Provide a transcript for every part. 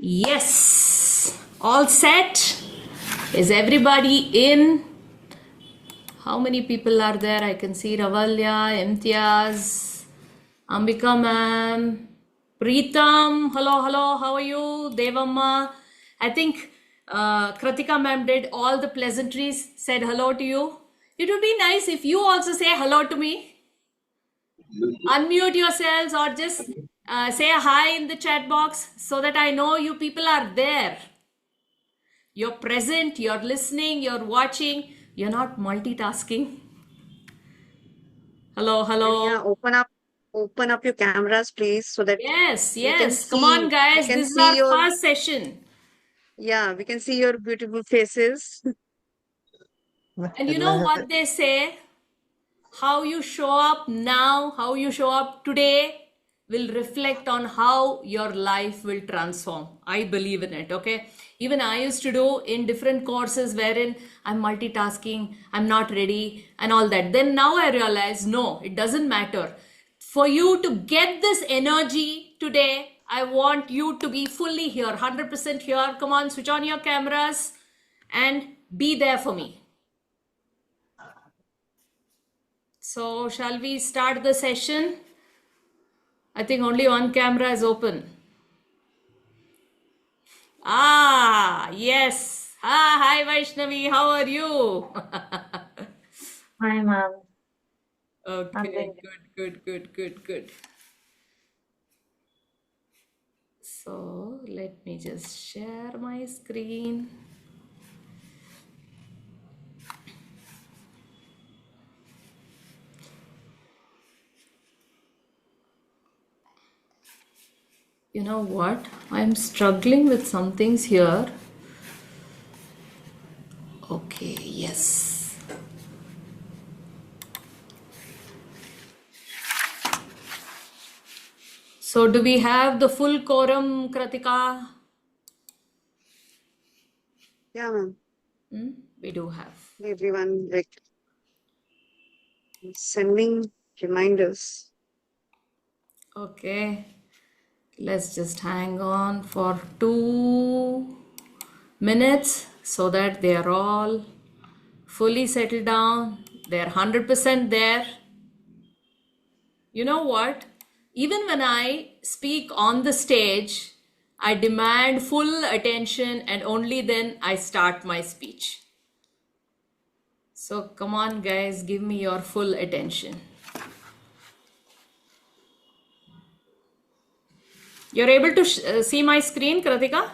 Yes, all set. Is everybody in? How many people are there? I can see Ravalya, Imtiaz, Ambika ma'am, Preetam. Hello, how are you? Devamma. I think Kratika ma'am did all the pleasantries, said hello to you. It would be nice if you also say hello to me. Unmute yourselves or just say a hi in the chat box so that I know you people are there. You're present, you're listening, you're watching, you're not multitasking. Hello. Yeah, open up your cameras, please, so that Yes. we can Come on, see. guys. We can This is see our your. first session. Yeah, we can see your beautiful faces. And you know what they say? How you show up now, how you show up today will reflect on how your life will transform. I believe in it, okay? Even I used to do in different courses wherein I'm multitasking, I'm not ready, and all that. Then now I realize no, it doesn't matter. For you to get this energy today, I want you to be fully here, 100% here. Come on, switch on your cameras and be there for me. So, shall we start the session? I think only one camera is open. Yes. Hi Vaishnavi, how are you? Hi, ma'am. Okay, good. So, let me just share my screen. You know what? I'm struggling with some things here. Okay, yes. So, do we have the full quorum, Kratika? Yeah, ma'am. We do have. Everyone sending reminders. Okay. Let's just hang on for 2 minutes so that they are all fully settled down. They're 100% there. You know what? Even when I speak on the stage, I demand full attention and only then I start my speech. So come on, guys, give me your full attention. You're able to see my screen, Kratika?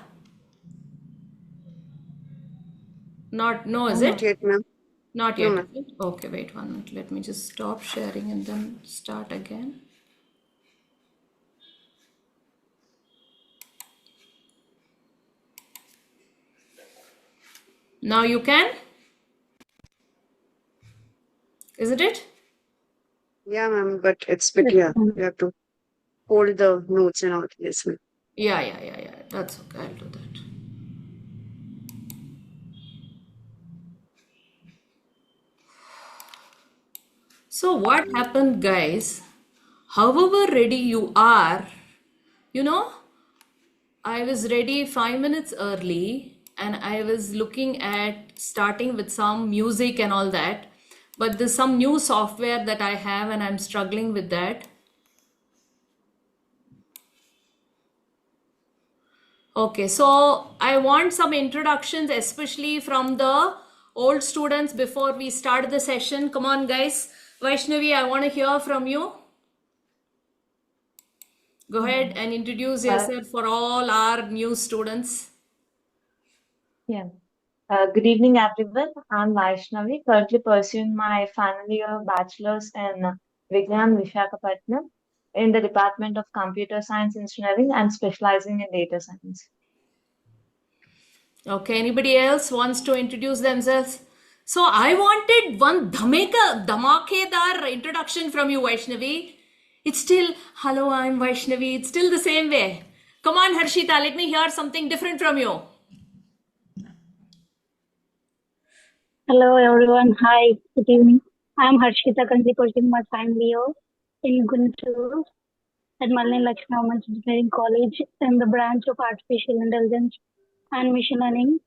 No, is Not it? yet, ma'am. Not No, yet, ma'am. is it? Okay, wait 1 minute. Let me just stop sharing and then start again. Now you can? Isn't it? Yeah, ma'am. But it's bit, yeah. You have to hold the notes and all. Yes, ma'am. Yeah. That's okay. I'll do that. So what happened, guys? However ready you are, you know, I was ready 5 minutes early and I was looking at starting with some music and all that. But there's some new software that I have and I'm struggling with that. Okay, so I want some introductions, especially from the old students before we start the session. Come on, guys. Vaishnavi, I want to hear from you. Go ahead and introduce yourself for all our new students. Yeah. Good evening, everyone. I'm Vaishnavi, currently pursuing my final year bachelor's in Vigyan Visakhapatnam in the Department of Computer Science Engineering and specializing in data science. Okay, anybody else wants to introduce themselves? So I wanted one dhamakedar introduction from you, Vaishnavi. It's still, hello, I'm Vaishnavi. It's still the same way. Come on, Harshita, let me hear something different from you. Hello everyone. Hi. Good evening. I'm Harshita, currently pursuing my final year in Guntur. at Malini Lakshmi Women's Engineering College in the branch of Artificial Intelligence and Machine Learning.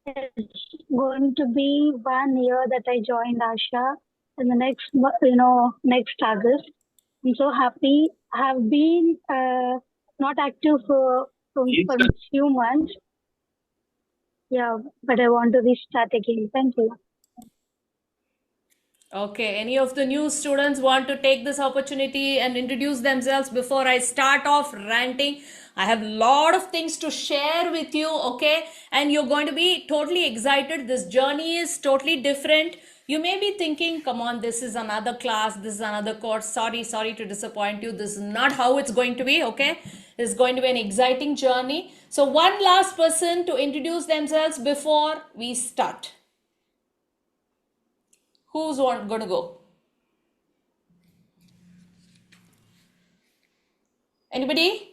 It's going to be 1 year that I joined Asha in the next August. I'm so happy. I have been not active for few months. Yeah, but I want to restart again. Thank you. Okay, any of the new students want to take this opportunity and introduce themselves before I start off ranting? I have a lot of things to share with you, okay? And you're going to be totally excited. This journey is totally different. You may be thinking, come on, this is another class, this is another course. Sorry to disappoint you. This is not how it's going to be, okay? This is going to be an exciting journey. So, one last person to introduce themselves before we start. Who's going to go? Anybody?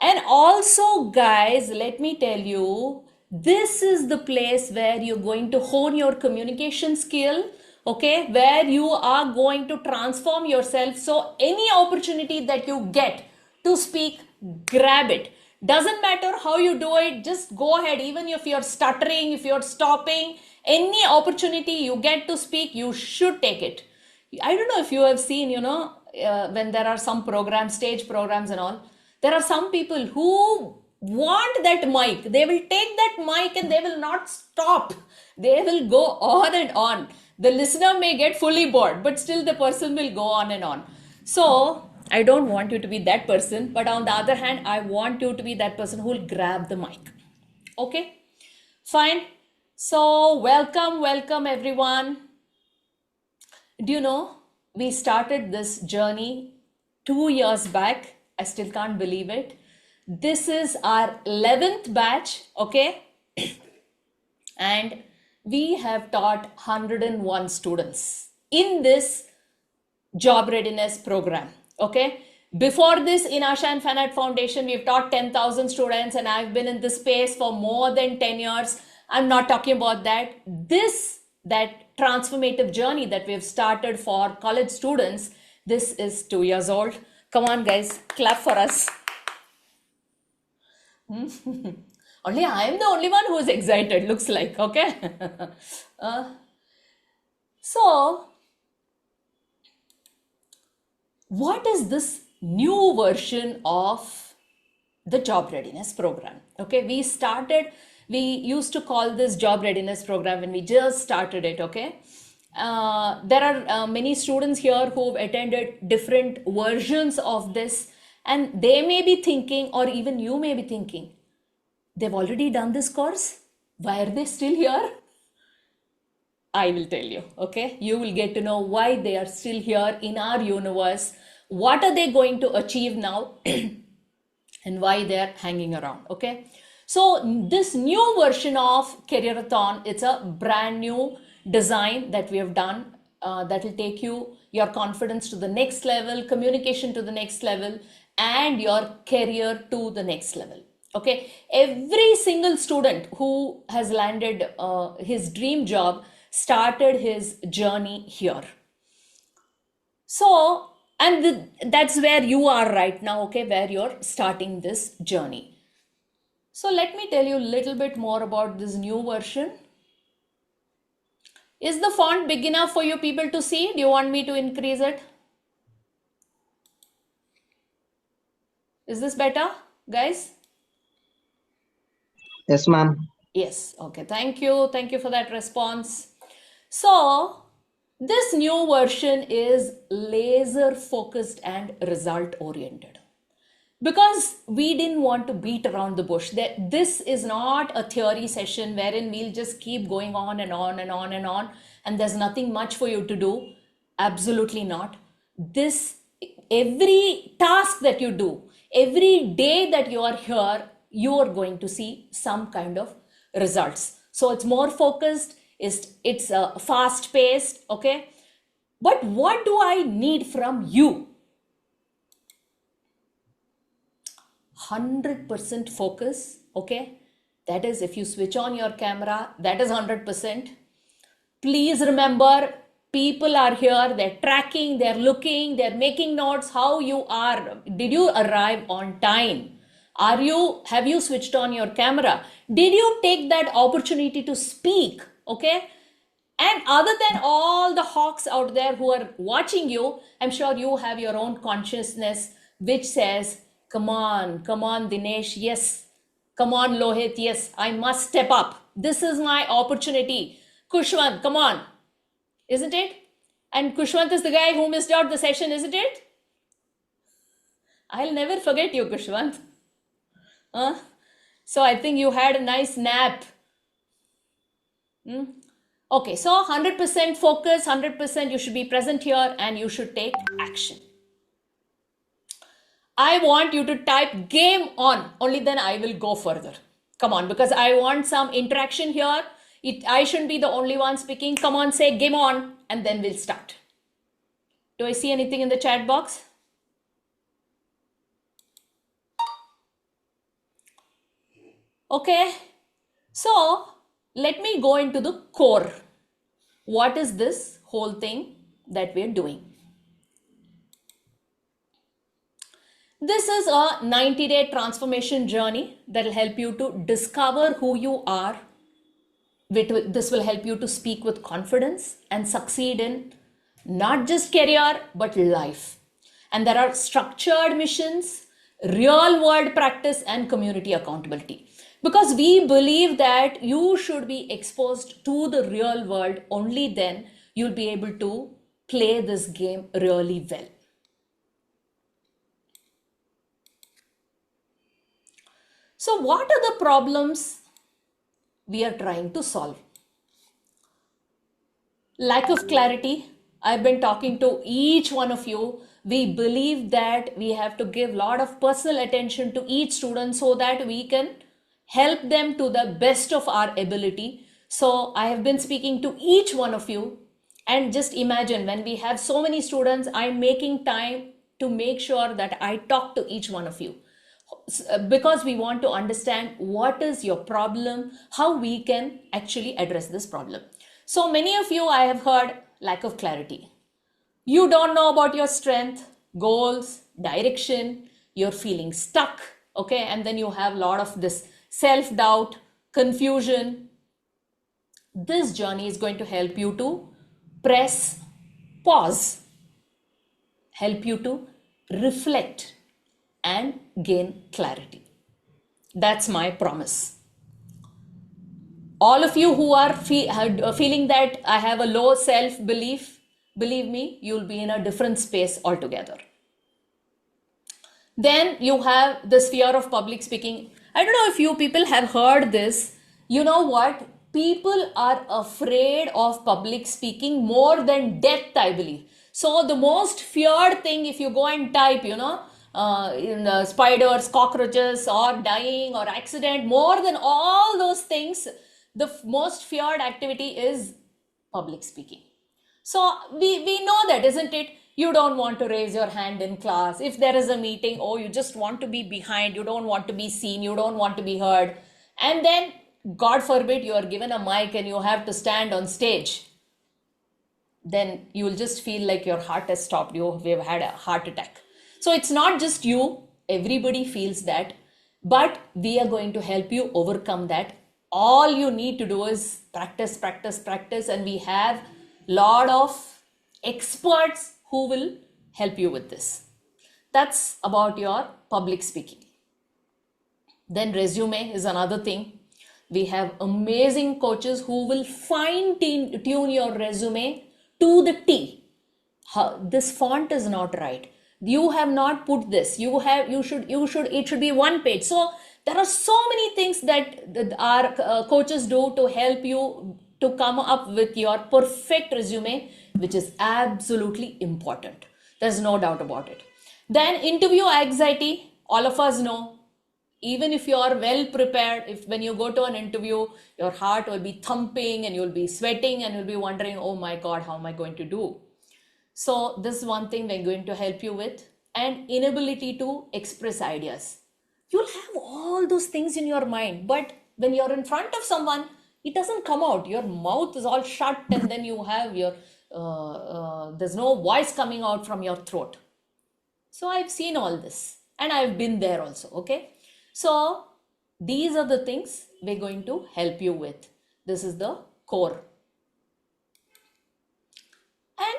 And also, guys, let me tell you, this is the place where you're going to hone your communication skill, okay? Where you are going to transform yourself. So, any opportunity that you get to speak, grab it. Doesn't matter how you do it, just go ahead. Even if you're stuttering, if you're stopping, any opportunity you get to speak, you should take it. I don't know if you have seen, when there are some programs, stage programs and all, there are some people who want that mic. They will take that mic and they will not stop. They will go on and on. The listener may get fully bored, but still the person will go on and on. So, I don't want you to be that person, but on the other hand, I want you to be that person who will grab the mic. Okay? Fine. So, welcome everyone. Do you know, we started this journey 2 years back. I still can't believe it. This is our 11th batch, okay? And we have taught 101 students in this job readiness program, okay? Before this, in Asha and Fanat Foundation, we've taught 10,000 students, and I've been in this space for more than 10 years. I'm not talking about that. That transformative journey that we've started for college students, this is 2 years old. Come on, guys, clap for us. Only I am the only one who is excited, looks like, okay? So, what is this new version of the job readiness program? Okay, we used to call this job readiness program when we just started it, okay? There are many students here who've attended different versions of this, and they may be thinking, or even you may be thinking, they've already done this course. Why are they still here? I will tell you, okay? You will get to know why they are still here in our universe. What are they going to achieve now? And why they're hanging around, okay? So this new version of Careerathon, it's a brand new design that we have done that will take your confidence to the next level, communication to the next level, and your career to the next level. Okay, every single student who has landed his dream job started his journey here. So, and that's where you are right now, okay, where you're starting this journey. So let me tell you a little bit more about this new version. Is the font big enough for you people to see? Do you want me to increase it? Is this better, guys? Yes, ma'am. Yes. Okay. Thank you. Thank you for that response. So, this new version is laser focused and result oriented. Because we didn't want to beat around the bush. This is not a theory session wherein we'll just keep going on and on and on and on, and there's nothing much for you to do. Absolutely not. Every task that you do, every day that you are here, you are going to see some kind of results. So it's more focused, it's fast paced, okay? But what do I need from you? 100% focus, okay? That is, if you switch on your camera, that is 100%. Please remember People are here, they're tracking, they're looking, they're making notes how you are. Did you arrive on time? Have you switched on your camera? Did you take that opportunity to speak? Okay. And other than all the hawks out there who are watching you, I'm sure you have your own consciousness which says, come on, Dinesh, yes. Come on, Lohit, yes, I must step up. This is my opportunity. Kushwant, come on. Isn't it? And Kushwant is the guy who missed out the session, isn't it? I'll never forget you, Kushwant. So I think you had a nice nap. Okay, so 100% focus, 100% you should be present here and you should take action. I want you to type game on, only then I will go further. Come on, because I want some interaction here. I shouldn't be the only one speaking. Come on, say game on and then we'll start. Do I see anything in the chat box? Okay, so let me go into the core. What is this whole thing that we're doing? This is a 90-day transformation journey that will help you to discover who you are. This will help you to speak with confidence and succeed in not just career, but life. And there are structured missions, real world practice, and community accountability. Because we believe that you should be exposed to the real world, only then you'll be able to play this game really well. So what are the problems we are trying to solve? Lack of clarity. I've been talking to each one of you. We believe that we have to give a lot of personal attention to each student so that we can help them to the best of our ability. So I have been speaking to each one of you, and just imagine when we have so many students, I'm making time to make sure that I talk to each one of you, because we want to understand what is your problem, how we can actually address this problem. So many of you, I have heard lack of clarity. You don't know about your strength, goals, direction, you're feeling stuck, okay? And then you have a lot of this self-doubt, confusion. This journey is going to help you to press pause, help you to reflect and gain clarity. That's my promise. All of you who are feeling that I have a low self-belief, believe me, you'll be in a different space altogether. Then you have this fear of public speaking. I don't know if you people have heard this. You know what? People are afraid of public speaking more than death, I believe. So the most feared thing, if you go and type, spiders, cockroaches, or dying, or accident, more than all those things, the most feared activity is public speaking. So we know that, isn't it? You don't want to raise your hand in class. If there is a meeting, you just want to be behind. You don't want to be seen. You don't want to be heard. And then, God forbid, you are given a mic and you have to stand on stage. Then you will just feel like your heart has stopped. We've had a heart attack. So it's not just you. Everybody feels that. But we are going to help you overcome that. All you need to do is practice, practice, practice. And we have a lot of experts who will help you with this. That's about your public speaking. Then resume is another thing. We have amazing coaches who will fine-tune your resume to the T. This font is not right. You have not put this. It should be one page. So there are so many things that our coaches do to help you to come up with your perfect resume, which is absolutely important. There's no doubt about it. Then interview anxiety, all of us know. Even if you are well prepared, when you go to an interview, your heart will be thumping and you'll be sweating and you'll be wondering, oh my God, how am I going to do? So this is one thing we're going to help you with. And inability to express ideas. You'll have all those things in your mind, but when you're in front of someone, it doesn't come out. Your mouth is all shut and then you have your there's no voice coming out from your throat. So I've seen all this and I've been there also. Okay. So these are the things we're going to help you with. This is the core. And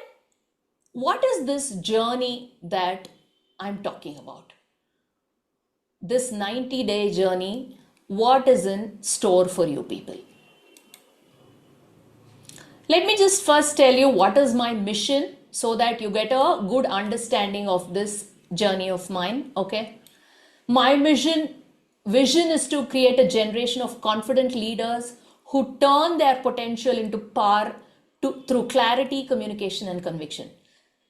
what is this journey that I'm talking about? This 90-day journey, what is in store for you people? Let me just first tell you what is my mission so that you get a good understanding of this journey of mine. Okay. My vision is to create a generation of confident leaders who turn their potential into power through clarity, communication, and conviction.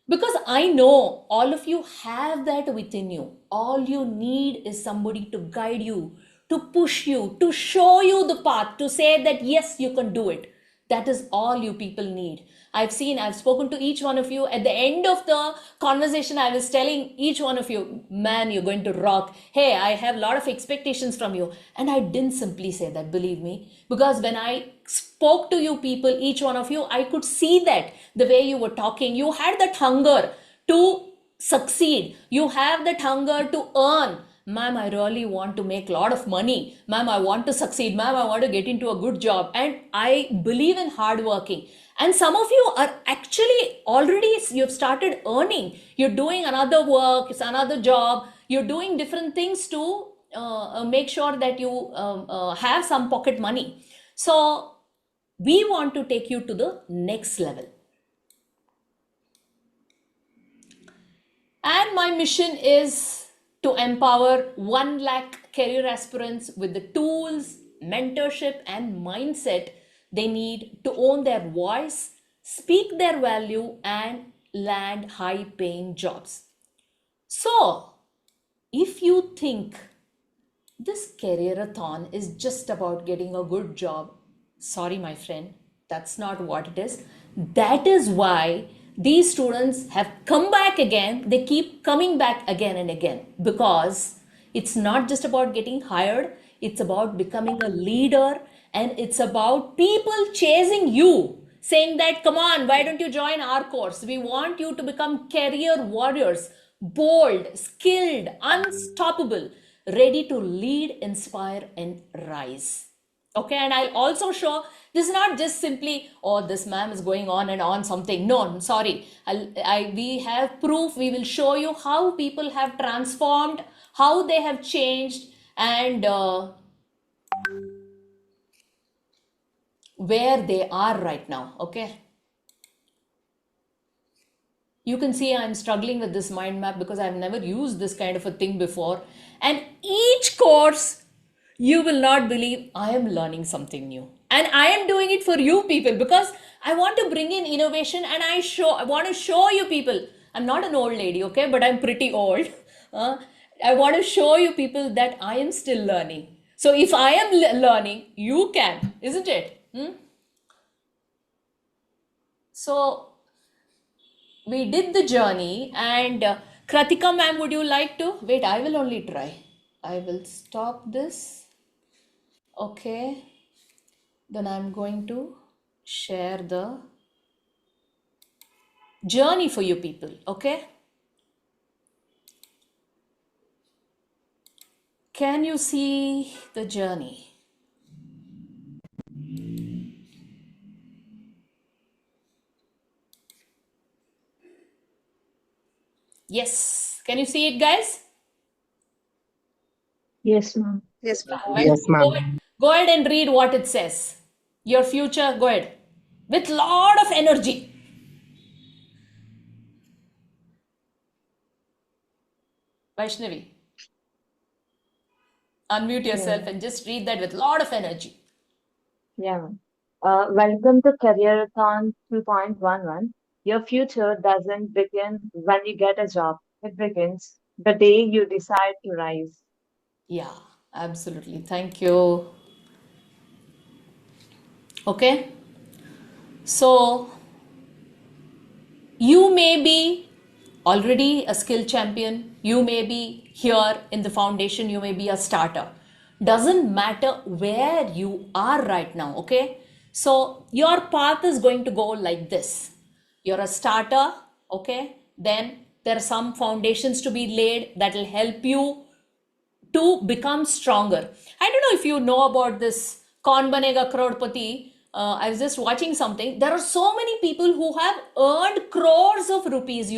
Because I know all of you have that within you. All you need is somebody to guide you, to push you, to show you the path, to say that yes, you can do it. That is all you people need. I've spoken to each one of you. At the end of the conversation, I was telling each one of you, man, you're going to rock. Hey, I have a lot of expectations from you. And I didn't simply say that, believe me. Because when I spoke to you people, each one of you, I could see that the way you were talking, you had that hunger to succeed. You have that hunger to earn. Ma'am, I really want to make a lot of money. Ma'am, I want to succeed. Ma'am, I want to get into a good job. And I believe in hard working. And some of you are actually already, you've started earning. You're doing another work, it's another job. You're doing different things to make sure that you have some pocket money. So we want to take you to the next level. And my mission is to empower 1 lakh career aspirants with the tools, mentorship, and mindset they need to own their voice, speak their value, and land high paying jobs. So, if you think this careerathon is just about getting a good job, sorry, my friend, that's not what it is. That is why these students have come back again. They keep coming back again and again because it's not just about getting hired. It's about becoming a leader, and it's about people chasing you, saying that, come on, why don't you join our course? We want you to become career warriors, bold, skilled, unstoppable, ready to lead, inspire, and rise. Okay, and I'll also show this is not just simply, oh, this ma'am is going on and on something. No, I'm sorry. We have proof. We will show you how people have transformed, how they have changed, and where they are right now. Okay. You can see I'm struggling with this mind map because I've never used this kind of a thing before. And each course, you will not believe I am learning something new. And I am doing it for you people because I want to bring in innovation, and I want to show you people. I'm not an old lady, okay, but I'm pretty old. I want to show you people that I am still learning. So if I am learning, you can, isn't it? So we did the journey, and Kratika ma'am, would you like to? Wait, I will only try. I will stop this. Okay, then I'm going to share the journey for you people. Okay, can you see the journey? Yes, can you see it, guys? Yes, ma'am. Yes, ma'am. Yes, ma'am. Go ahead and read what it says. Your future, go ahead. With lot of energy. Vaishnavi, unmute yourself and just read that with lot of energy. Yeah, ma'am. Welcome to Careerathon 2.11. Your future doesn't begin when you get a job. It begins the day you decide to rise. Yeah, absolutely. Thank you. Okay. So you may be already a skill champion. You may be here in the foundation. You may be a starter. Doesn't matter where you are right now. Okay. So your path is going to go like this. you're a starter, okay, then there are some foundations to be laid that will help you to become stronger. I don't know if you know about this Kaun Banega Crorepati. I was just watching something. There are so many people who have earned crores of rupees,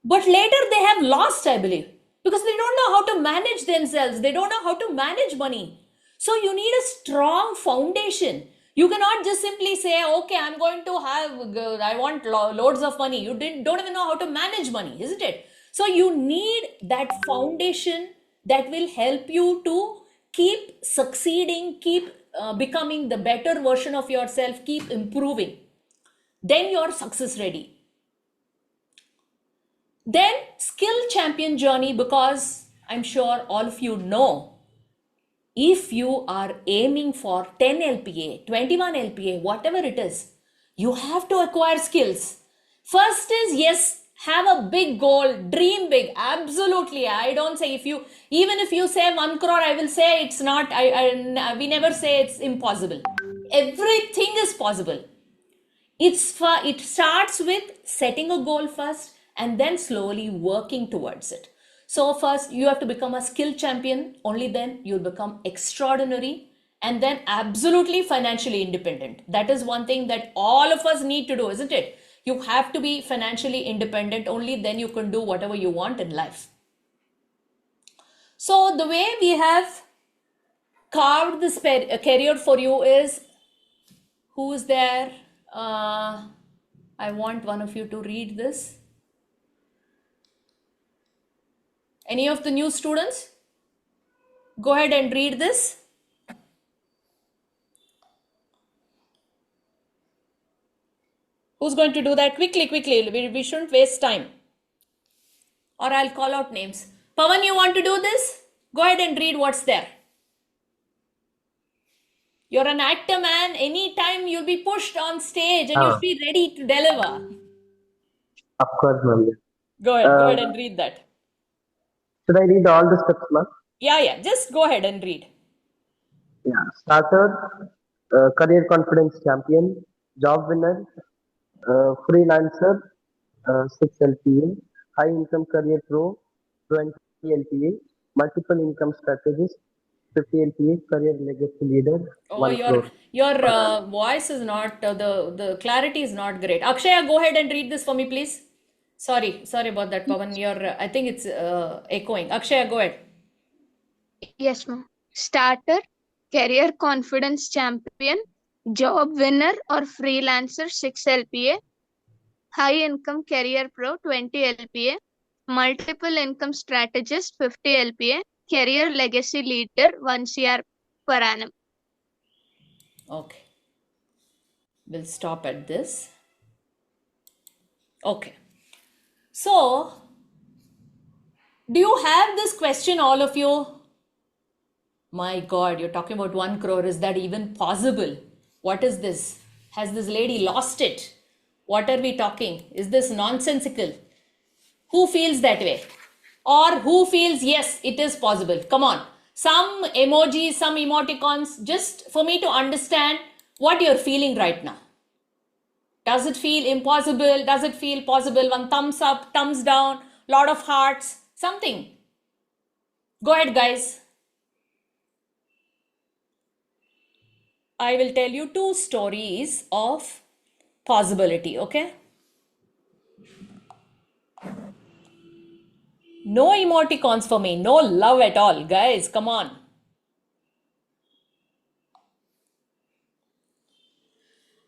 but later they have lost, I believe, because they don't know how to manage themselves. They don't know how to manage money. So you need a strong foundation. You cannot just simply say, okay, I'm going to I want loads of money. You don't even know how to manage money, isn't it? So you need that foundation that will help you to keep succeeding, keep becoming the better version of yourself, keep improving. Then you're success ready. Then skill champion journey, because I'm sure all of you know, if you are aiming for 10 LPA, 21 LPA, whatever it is, you have to acquire skills. First is, yes, have a big goal, dream big. Absolutely. I don't say even if you say 1 crore, I will say it's not, we never say it's impossible. Everything is possible. It starts with setting a goal first and then slowly working towards it. So first you have to become a skill champion. Only then you'll become extraordinary and then absolutely financially independent. That is one thing that all of us need to do, isn't it? You have to be financially independent. Only then you can do whatever you want in life. So the way we have carved this career for you is, who's there? I want one of you to read this. Any of the new students? Go ahead and read this. Who's going to do that? Quickly. We shouldn't waste time. Or I'll call out names. Pawan, you want to do this? Go ahead and read what's there. You're an actor, man. Anytime you'll be pushed on stage and you'll be ready to deliver. Of course, ma'am. Go ahead and read that. Should I read all the steps, ma'am? Yeah. Just go ahead and read. Yeah. Starter, career confidence champion, job winner, freelancer, 6 LPA, high income career pro, 20 LPA, multiple income strategist, 50 LPA, career legacy leader. Oh, your voice is not, the clarity is not great. Akshaya, go ahead and read this for me, please. Sorry about that, Pawan. I think it's echoing. Akshaya, go ahead. Yes, ma'am. Starter, career confidence champion, job winner or freelancer 6 LPA, high income career pro 20 LPA, multiple income strategist 50 LPA, career legacy leader 1 CR per annum. Okay. We'll stop at this. Okay. So, do you have this question, all of you? My God, you're talking about 1 crore. Is that even possible? What is this? Has this lady lost it? What are we talking? Is this nonsensical? Who feels that way? Or who feels, yes, it is possible? Come on. Some emojis, some emoticons, just for me to understand what you're feeling right now. Does it feel impossible? Does it feel possible? One thumbs up, thumbs down, lot of hearts, something. Go ahead, guys. I will tell you 2 stories of possibility, okay? No emoticons for me, no love at all, guys, come on.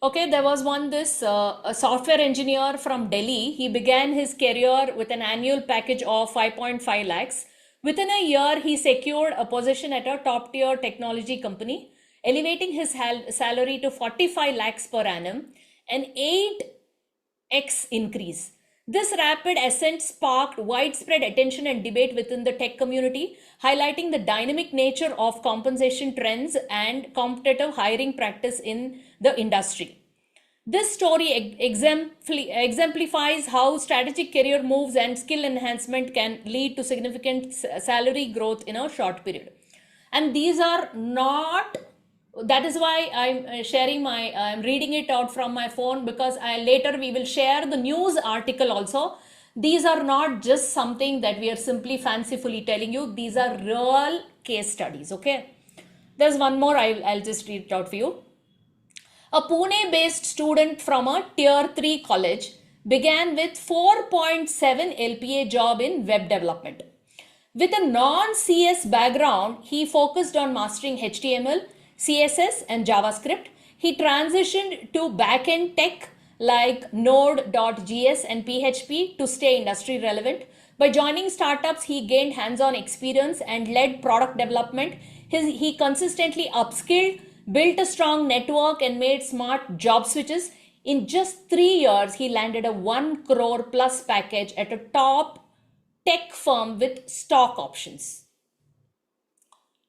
Okay, there was a software engineer from Delhi. He began his career with an annual package of 5.5 lakhs. Within a year, he secured a position at a top tier technology company, elevating his salary to 45 lakhs per annum, an 8x increase. This rapid ascent sparked widespread attention and debate within the tech community, highlighting the dynamic nature of compensation trends and competitive hiring practice in the industry. This story exemplifies how strategic career moves and skill enhancement can lead to significant salary growth in a short period. And these are not That is why I'm sharing I'm reading it out from my phone, because later we will share the news article also. These are not just something that we are simply fancifully telling you. These are real case studies, okay? There's one more, I'll just read it out for you. A Pune-based student from a Tier 3 college began with 4.7 LPA job in web development. With a non-CS background, he focused on mastering HTML, CSS, and JavaScript. He transitioned to backend tech like Node.js and PHP to stay industry relevant. By joining startups, he gained hands-on experience and led product development. He consistently upskilled, built a strong network, and made smart job switches. In just 3 years, he landed a 1 crore plus package at a top tech firm with stock options.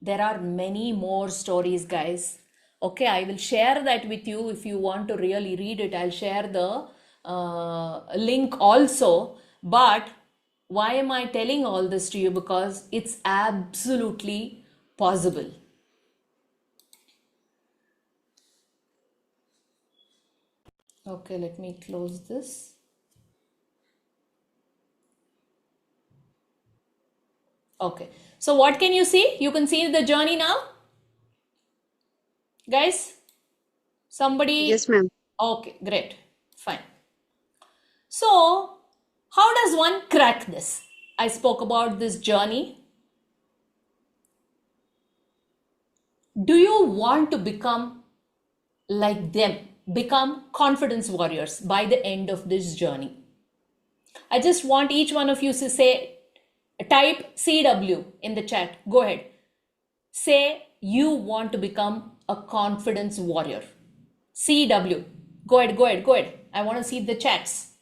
There are many more stories, guys. Okay, I will share that with you. If you want to really read it, I'll share the link also. But why am I telling all this to you? Because it's absolutely possible. Okay, let me close this. Okay, so what can you see? You can see the journey now, guys. Somebody? Yes, ma'am. Okay, great, fine. So, how does one crack this? I spoke about this journey. Do you want to become like them? Become confidence warriors by the end of this journey? I just want each one of you to say, type CW in the chat. Go ahead. Say you want to become a confidence warrior. CW. Go ahead, go ahead, go ahead. I want to see the chats.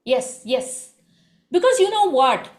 Yes, yes. Because you know what?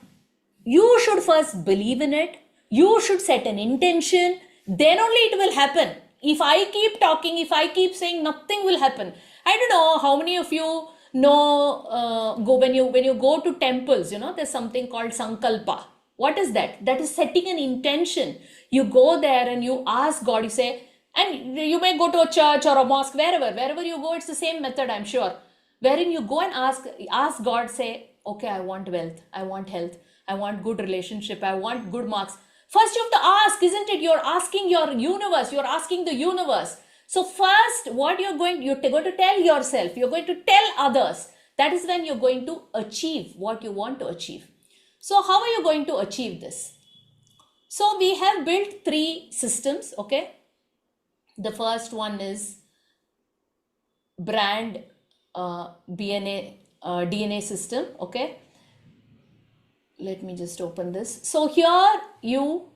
You should first believe in it. You should set an intention. Then only it will happen. If I keep talking, if I keep saying, nothing will happen. I don't know how many of you know, when you go to temples, you know, there's something called Sankalpa. What is that? That is setting an intention. You go there and you ask God, you say, and you may go to a church or a mosque, wherever you go, it's the same method, I'm sure. Wherein you go and ask God, say, okay, I want wealth, I want health, I want good relationship, I want good marks. First you have to ask, isn't it? You're asking your universe, you're asking the universe. So first, what you're going to tell yourself, you're going to tell others. That is when you're going to achieve what you want to achieve. So how are you going to achieve this? So we have built 3 systems, okay? The first one is brand DNA system, okay? Let me just open this. So here you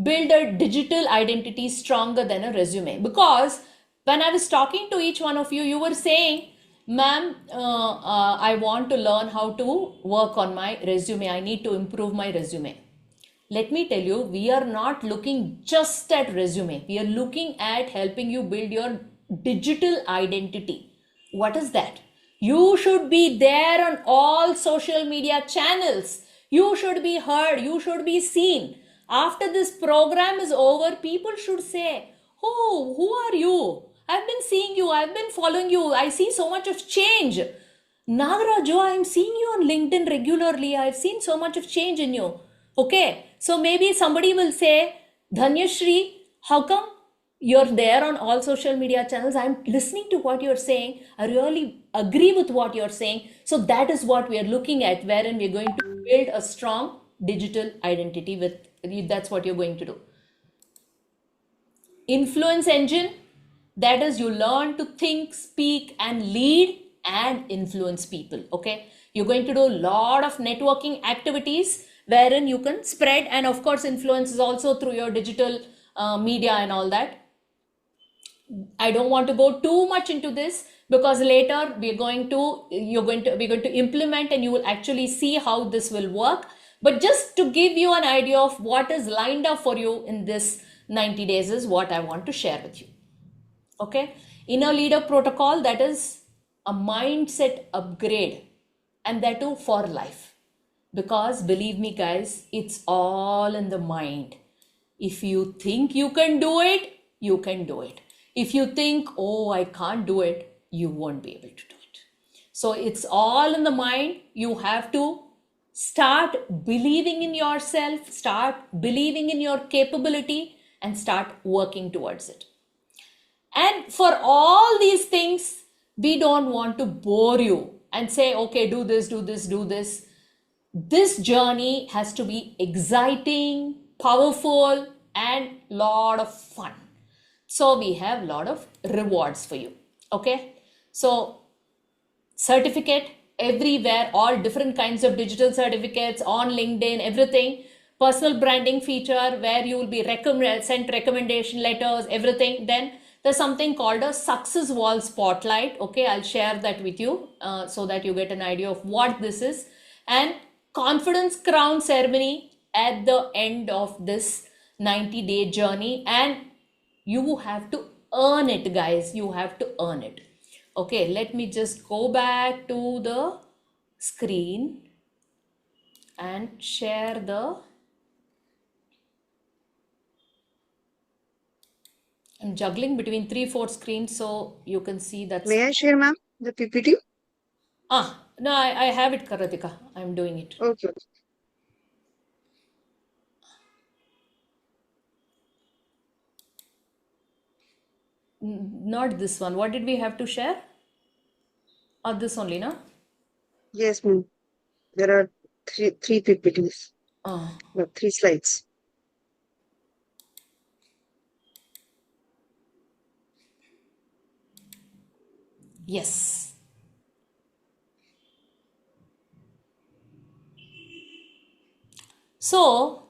build a digital identity stronger than a resume. Because when I was talking to each one of you, you were saying, ma'am, I want to learn how to work on my resume. I need to improve my resume. Let me tell you, we are not looking just at resume. We are looking at helping you build your digital identity. What is that? You should be there on all social media channels. You should be heard. You should be seen. After this program is over, people should say, oh, who are you? I've been seeing you. I've been following you. I see so much of change. Nagaraju, I'm seeing you on LinkedIn regularly. I've seen so much of change in you. Okay. So maybe somebody will say, Dhanyashri, how come you're there on all social media channels? I'm listening to what you're saying. I really agree with what you're saying. So that is what we are looking at, wherein we're going to build a strong digital identity with, that's what you're going to do. Influence engine, that is you learn to think, speak, and lead and influence people, okay? You're going to do a lot of networking activities wherein you can spread, and of course influence is also through your digital media and all that. I don't want to go too much into this because later we're going to implement and you will actually see how this will work. But just to give you an idea of what is lined up for you in this 90 days is what I want to share with you. Okay. Inner leader protocol, that is a mindset upgrade, and that too for life. Because believe me guys, it's all in the mind. If you think you can do it, you can do it. If you think, oh, I can't do it, you won't be able to do it. So it's all in the mind. You have to start believing in yourself, start believing in your capability, and start working towards it. And for all these things, we don't want to bore you and say, okay, do this, do this, do this. This journey has to be exciting, powerful, and lot of fun. So we have a lot of rewards for you. Okay. So certificate everywhere, all different kinds of digital certificates on LinkedIn, everything. Personal branding feature where you will be sent recommendation letters, everything. Then there's something called a success wall spotlight. Okay, I'll share that with you so that you get an idea of what this is. And confidence crown ceremony at the end of this 90-day journey. And you have to earn it, guys. You have to earn it. Okay, let me just go back to the screen and share the... I'm juggling between 3-4 screens so you can see that. May I share, ma'am, the PPT? No, I have it, Karatika. I'm doing it. Okay. Not this one. What did we have to share? Or this only, no? Yes, ma'am. There are three PPTs. Oh. No, 3 slides. Yes. So,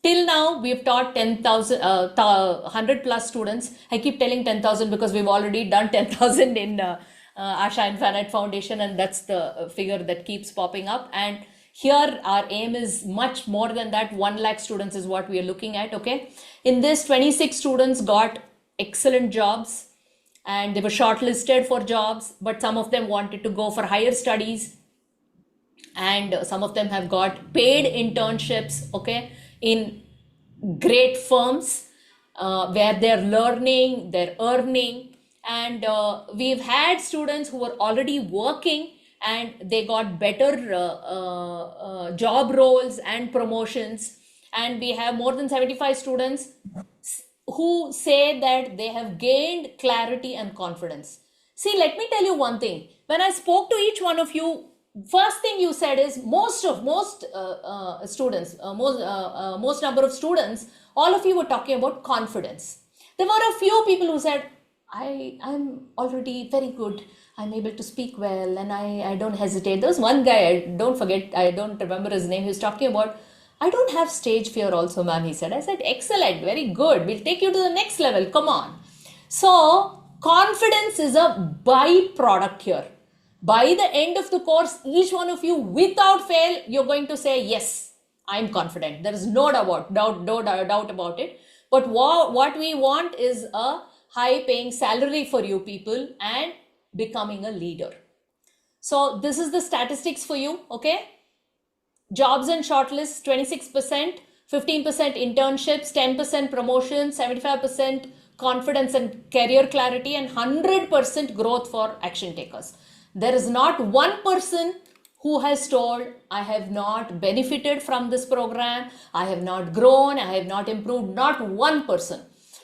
till now, we've taught 10,000, 100 plus students. I keep telling 10,000 because we've already done 10,000 in Asha Infinite Foundation, and that's the figure that keeps popping up. And here, our aim is much more than that. 1 lakh students is what we are looking at, okay? In this, 26 students got excellent jobs, and they were shortlisted for jobs, but some of them wanted to go for higher studies, and some of them have got paid internships, okay, in great firms where they're learning, they're earning, and we've had students who were already working and they got better job roles and promotions, and we have more than 75 students who say that they have gained clarity and confidence. See, let me tell you one thing. When I spoke to each one of you, first thing you said is most number of students, all of you were talking about confidence. There were a few people who said, I'm already very good. I'm able to speak well and I don't hesitate. There was one guy, I don't remember his name, he was talking about, I don't have stage fear also, ma'am, he said. I said, excellent, very good. We'll take you to the next level. Come on. So, confidence is a byproduct here. By the end of the course, each one of you, without fail, you're going to say, yes, I'm confident. There is no doubt about it. But what we want is a high-paying salary for you people and becoming a leader. So, this is the statistics for you, okay? Jobs and shortlists, 26%, 15% internships, 10% promotions, 75% confidence and career clarity, and 100% growth for action takers. There is not one person who has told, I have not benefited from this program, I have not grown, I have not improved, not one person.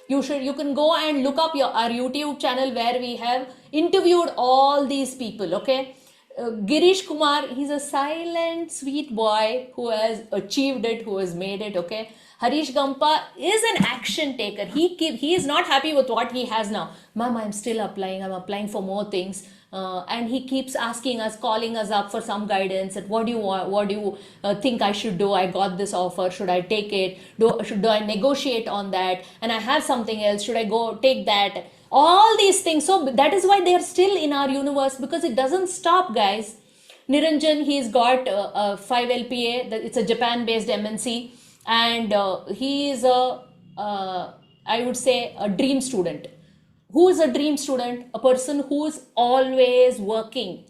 You can go and look up our YouTube channel where we have interviewed all these people, okay? Girish Kumar, he's a silent, sweet boy who has achieved it, who has made it, okay? Harish Gampa is an action taker. He is not happy with what he has now. Ma'am, I'm still applying. I'm applying for more things. And he keeps asking us, calling us up for some guidance. At what do you want? What do you think I should do? I got this offer. Should I take it? Do I negotiate on that? And I have something else. Should I go take that? All these things. So that is why they are still in our universe, because it doesn't stop, guys. Niranjan, he's got 5 LPA. It's a Japan-based MNC. And he is I would say, a dream student. Who is a dream student? A person who is always working,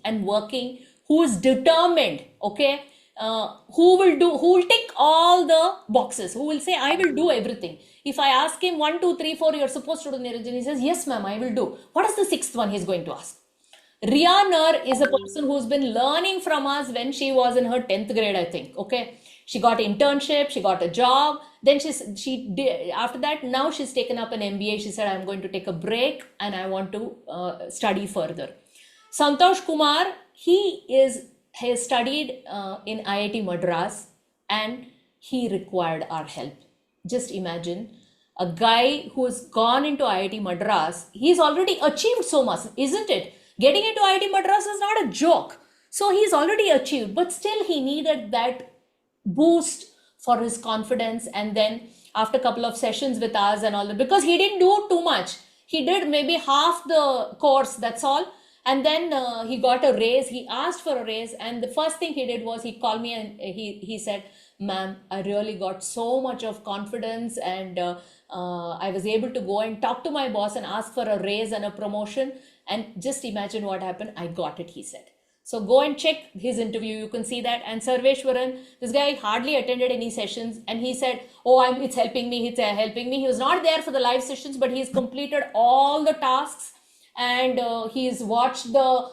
who is determined, okay? who will tick all the boxes, who will say, I will do everything. If I ask him 1, 2, 3, 4, you're supposed to do Niranjan, he says, yes, ma'am, I will do. What is the sixth one he's going to ask? Rianer is a person who's been learning from us when she was in her 10th grade, I think. Okay. She got an internship, she got a job. Then she did, after that, now she's taken up an MBA. She said, I'm going to take a break and I want to study further. Santosh Kumar, he has studied in IIT Madras and he required our help. Just imagine a guy who has gone into IIT Madras, he's already achieved so much, isn't it? Getting into IIT Madras is not a joke. So he's already achieved, but still he needed that boost for his confidence. And then after a couple of sessions with us and all that, because he didn't do too much, he did maybe half the course, that's all. And then he got a raise. He asked for a raise, and the first thing he did was he called me and he said, ma'am, I really got so much of confidence, and I was able to go and talk to my boss and ask for a raise and a promotion. And just imagine what happened. I got it, he said. So go and check his interview. You can see that. And Sarveshwaran, this guy hardly attended any sessions. And he said, oh, it's helping me. It's helping me. He was not there for the live sessions, but he's completed all the tasks. And he's watched the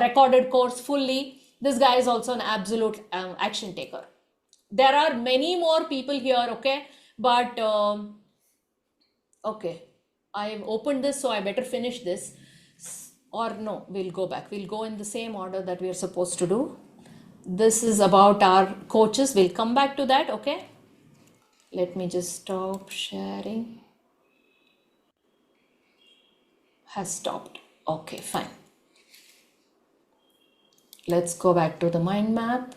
recorded course fully. This guy is also an absolute action taker. There are many more people here, okay? But, okay, I've opened this, so I better finish this. Or no, we'll go back. We'll go in the same order that we are supposed to do. This is about our coaches. We'll come back to that, okay? Let me just stop sharing. Has stopped. Okay, fine. Let's go back to the mind map.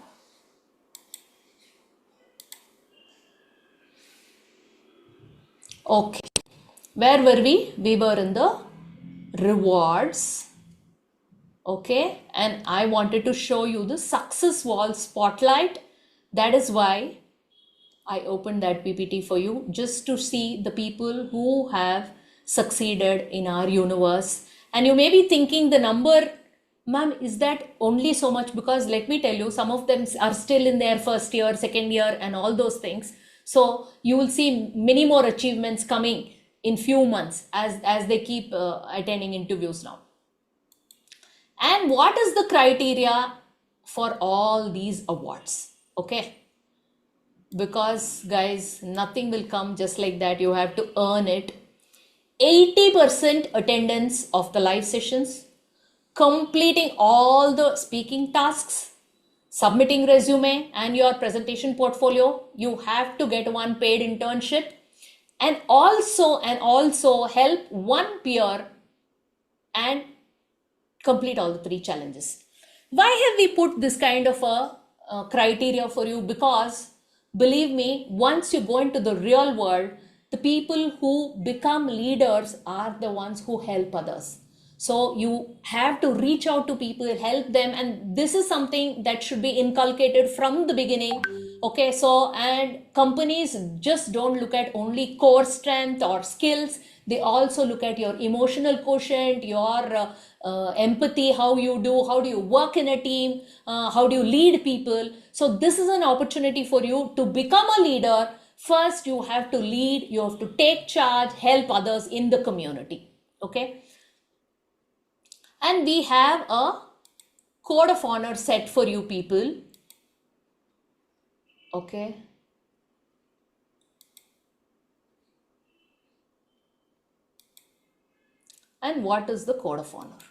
Okay. Where were we? We were in the rewards. Okay. And I wanted to show you the success wall spotlight. That is why I opened that PPT for you, just to see the people who have succeeded in our universe. And you may be thinking the number, ma'am, is that only so much? Because let me tell you, some of them are still in their first year, second year, and all those things. So you will see many more achievements coming in few months as they keep attending interviews now. And what is the criteria for all these awards? Okay. Because guys, nothing will come just like that. You have to earn it. 80% attendance of the live sessions, completing all the speaking tasks, submitting resume and your presentation portfolio. You have to get one paid internship, and also help one peer and complete all the 3 challenges. Why have we put this kind of a criteria for you? Because believe me, once you go into the real world, the people who become leaders are the ones who help others. So you have to reach out to people, help them. And this is something that should be inculcated from the beginning. Okay, so, and companies just don't look at only core strength or skills. They also look at your emotional quotient, your empathy, how do you work in a team, how do you lead people. So this is an opportunity for you to become a leader. First, you have to lead, you have to take charge, help others in the community. Okay. And we have a code of honor set for you people. Okay. And what is the code of honor?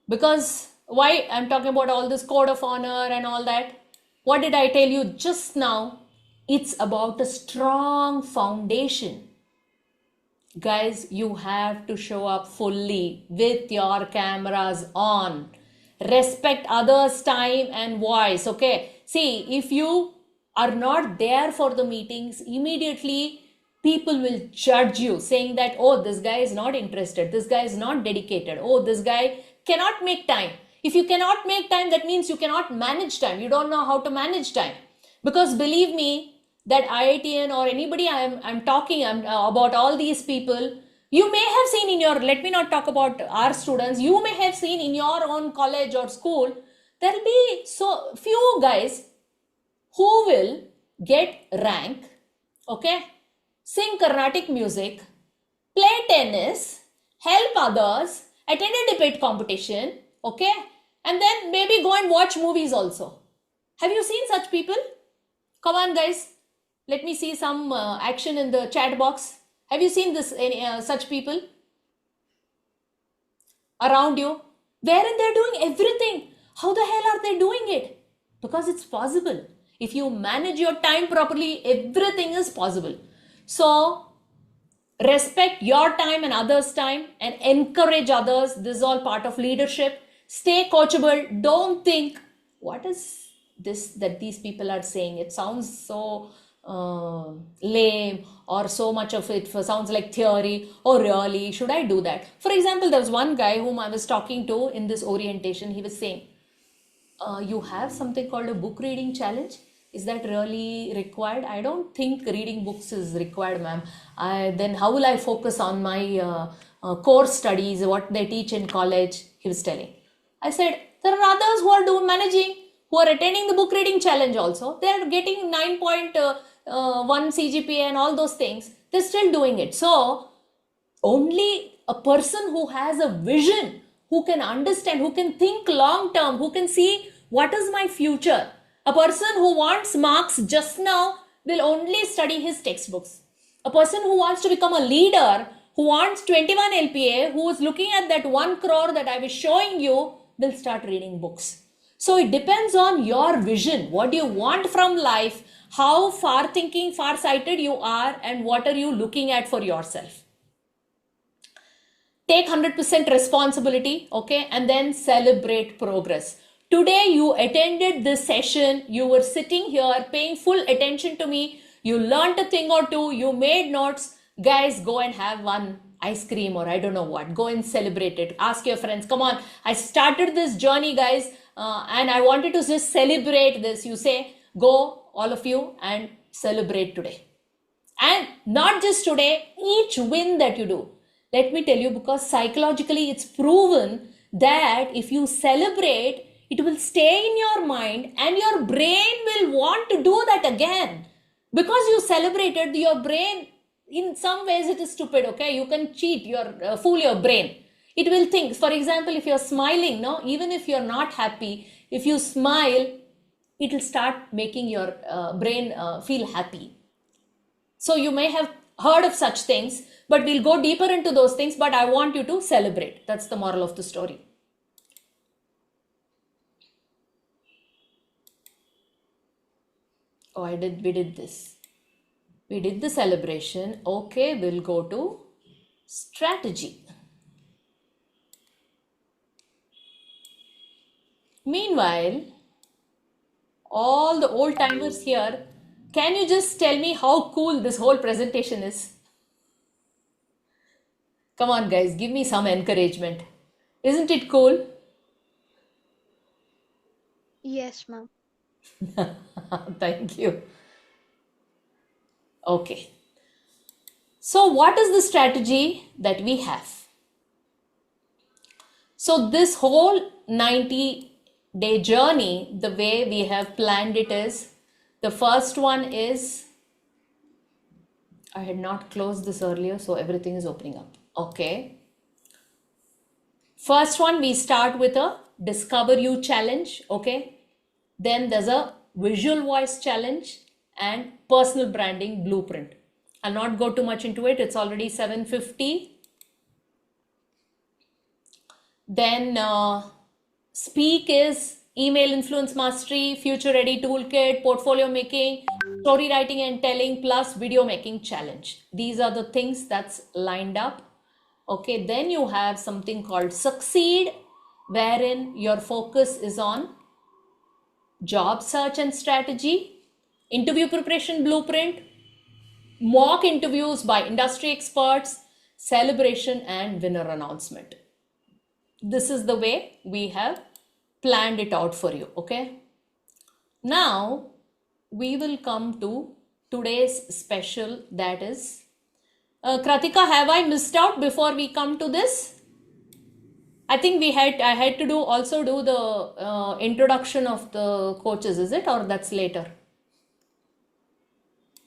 Because why I'm talking about all this code of honor and all that? What did I tell you just now? It's about a strong foundation. Guys, you have to show up fully with your cameras on. Respect others' time and voice. Okay. See, if you are not there for the meetings, immediately people will judge you, saying that, oh, this guy is not interested. This guy is not dedicated. Oh, this guy cannot make time. If you cannot make time, that means you cannot manage time. You don't know how to manage time. Because believe me, that IITian or anybody I'm talking about all these people, you may have seen in your, let me not talk about our students, you may have seen in your own college or school there'll be so few guys who will get rank, okay, sing Carnatic music, play tennis, help others, attend a debate competition, okay, and then maybe go and watch movies also. Have you seen such people? Come on, guys. Let me see some action in the chat box. Have you seen this such people around you? Wherein they're doing everything. How the hell are they doing it? Because it's possible. If you manage your time properly, everything is possible. So, respect your time and others' time and encourage others. This is all part of leadership. Stay coachable. Don't think, what is this that these people are saying? It sounds so lame, or so much of it sounds like theory. Oh, really? Should I do that? For example, there was one guy whom I was talking to in this orientation. He was saying, you have something called a book reading challenge. Is that really required? I don't think reading books is required, ma'am. Then how will I focus on my course studies, what they teach in college? He was telling. I said, there are others who are managing, who are attending the book reading challenge also. They are getting 9.1 CGPA and all those things. They're still doing it. So, only a person who has a vision, who can understand, who can think long term, who can see what is my future. A person who wants marks just now will only study his textbooks. A person who wants to become a leader, who wants 21 LPA, who is looking at that 1 crore that I was showing you, will start reading books. So it depends on your vision. What do you want from life? How far thinking, far sighted you are, and what are you looking at for yourself? Take 100% responsibility, okay, and then celebrate progress. Today you attended this session, you were sitting here paying full attention to me, you learned a thing or two, you made notes. Guys, go and have one ice cream or I don't know what. Go and celebrate it. Ask your friends, come on, I started this journey, guys, and I wanted to just celebrate this. You say, go, all of you, and celebrate today. And not just today, each win that you do. Let me tell you, because psychologically it's proven that if you celebrate, it will stay in your mind and your brain will want to do that again. Because you celebrated, your brain, in some ways it is stupid, okay? You can cheat, fool your brain. It will think, for example, if you're smiling, no, even if you're not happy, if you smile, it will start making your brain feel happy. So you may have heard of such things, but we'll go deeper into those things, but I want you to celebrate. That's the moral of the story. Oh, we did this. We did the celebration. Okay, we'll go to strategy. Meanwhile, all the old timers here, can you just tell me how cool this whole presentation is? Come on, guys, give me some encouragement. Isn't it cool? Yes, ma'am. Thank you. Okay. So what is the strategy that we have? So this whole 90-day journey, the way we have planned it is, the first one is, I had not closed this earlier, so everything is opening up. Okay. First one, we start with a Discover You challenge. Okay. Then there's a Visual Voice challenge and Personal Branding Blueprint. I'll not go too much into it. It's already 7:50. Then Speak is Email Influence Mastery, Future Ready Toolkit, Portfolio Making, Story Writing and Telling, plus Video Making Challenge. These are the things that's lined up. Okay, then you have something called Succeed, wherein your focus is on job search and strategy, interview preparation blueprint, mock interviews by industry experts, celebration and winner announcement. This is the way we have planned it out for you. Okay. Now we will come to today's special, that is, Kratika, have I missed out before we come to this? I think I had to also do the introduction of the coaches, is it? Or that's later?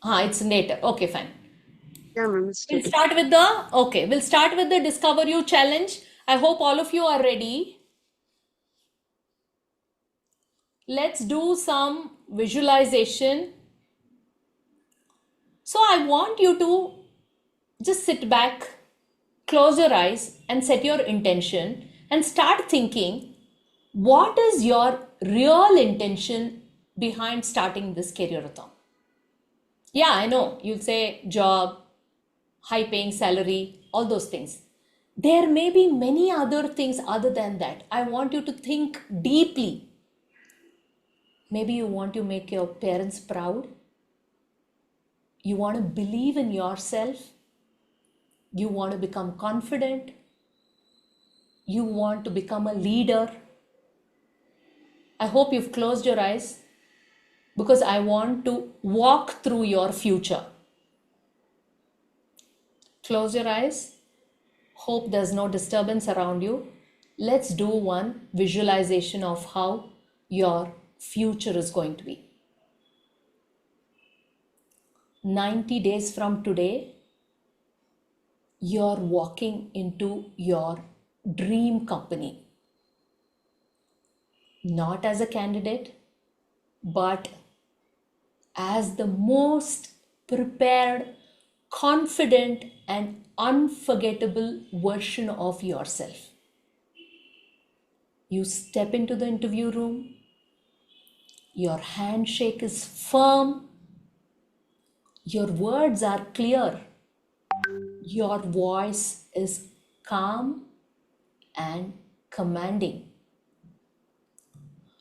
It's later. Okay, fine. Yeah, ma'am. It's We'll taken. start with we'll start with the Discover You challenge. I hope all of you are ready. Let's do some visualization. So I want you to just sit back, close your eyes, and set your intention and start thinking, what is your real intention behind starting this careerathon? Yeah, I know you'll say job, high paying salary, all those things. There may be many other things other than that. I want you to think deeply. Maybe you want to make your parents proud. You want to believe in yourself. You want to become confident. You want to become a leader. I hope you've closed your eyes because I want to walk through your future. Close your eyes. Hope there's no disturbance around you. Let's do one visualization of how your future is going to be. 90 days from today, you're walking into your dream company. Not as a candidate, but as the most prepared, confident, and unforgettable version of yourself. You step into the interview room, your handshake is firm, your words are clear, your voice is calm and commanding.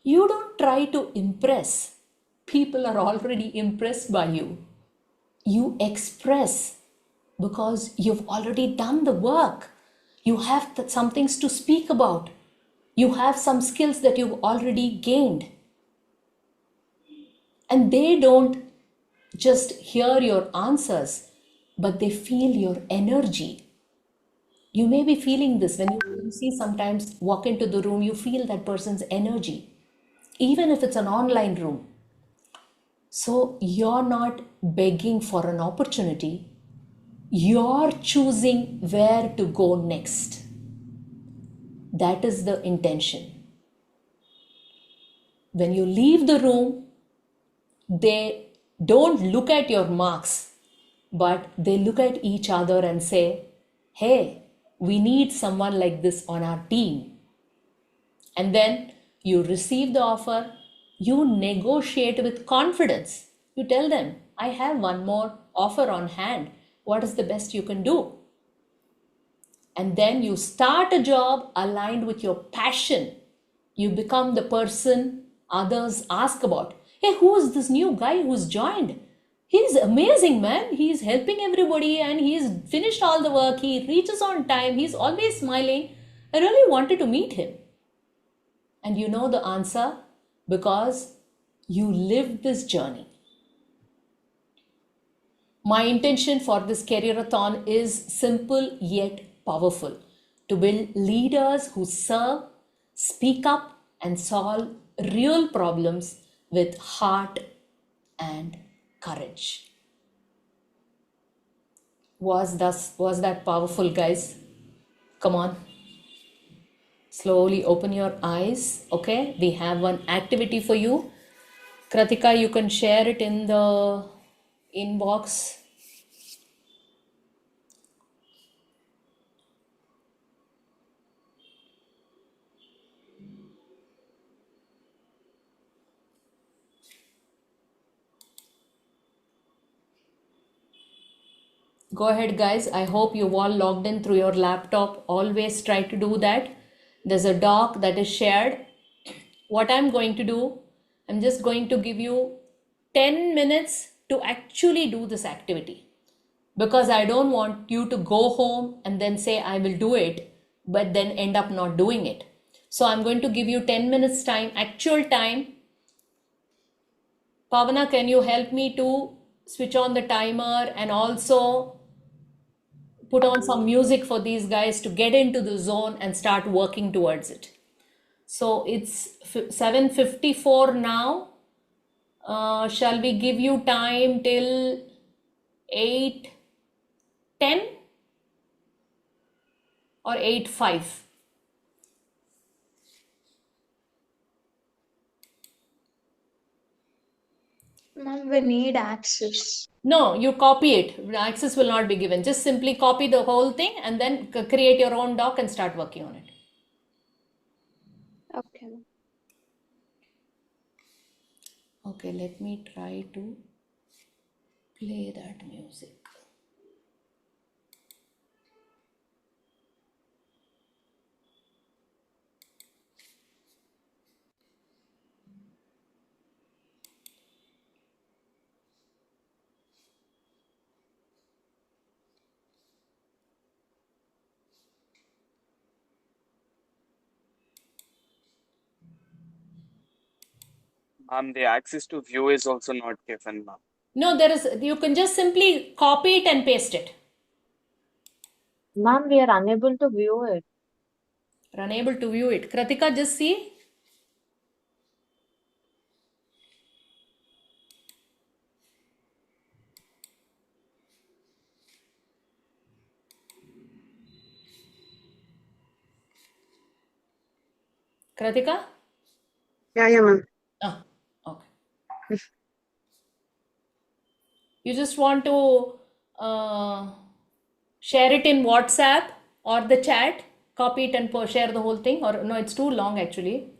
You don't try to impress. People are already impressed by you. You express because you've already done the work. You have some things to speak about. You have some skills that you've already gained. And they don't just hear your answers, but they feel your energy. You may be feeling this when you see sometimes walk into the room, you feel that person's energy, even if it's an online room. So you're not begging for an opportunity, you're choosing where to go next. That is the intention. When you leave the room, they don't look at your marks, but they look at each other and say, hey, we need someone like this on our team. And then you receive the offer, you negotiate with confidence. You tell them, I have one more offer on hand. What is the best you can do? And then you start a job aligned with your passion. You become the person others ask about. Hey, who is this new guy who's joined? He's amazing, man. He's helping everybody and he's finished all the work. He reaches on time. He's always smiling. I really wanted to meet him. And you know the answer because you lived this journey. My intention for this careerathon is simple yet powerful: to build leaders who serve, speak up, and solve real problems with heart and courage. Was that powerful, guys? Come on. Slowly open your eyes. Okay, we have one activity for you. Kratika, you can share it in the inbox. Go ahead, guys. I hope you've all logged in through your laptop. Always try to do that. There's a doc that is shared. What I'm going to do, I'm just going to give you 10 minutes to actually do this activity, because I don't want you to go home and then say, I will do it, but then end up not doing it. So I'm going to give you 10 minutes time, actual time. Pavana, can you help me to switch on the timer and also put on some music for these guys to get into the zone and start working towards it. So it's 7:54 now. Shall we give you time till 8:10 or 8:05? Ma'am, we need access. No, you copy it. Access will not be given. Just simply copy the whole thing and then create your own doc and start working on it. Okay. ma'am. Okay, let me try to play that music. The access to view is also not given, ma'am. No, you can just simply copy it and paste it. Ma'am, we are unable to view it. You're unable to view it. Kratika, just see. Kratika? Yeah, ma'am. Oh, okay. You just want to share it in WhatsApp or the chat, copy it and share the whole thing, or no, it's too long actually.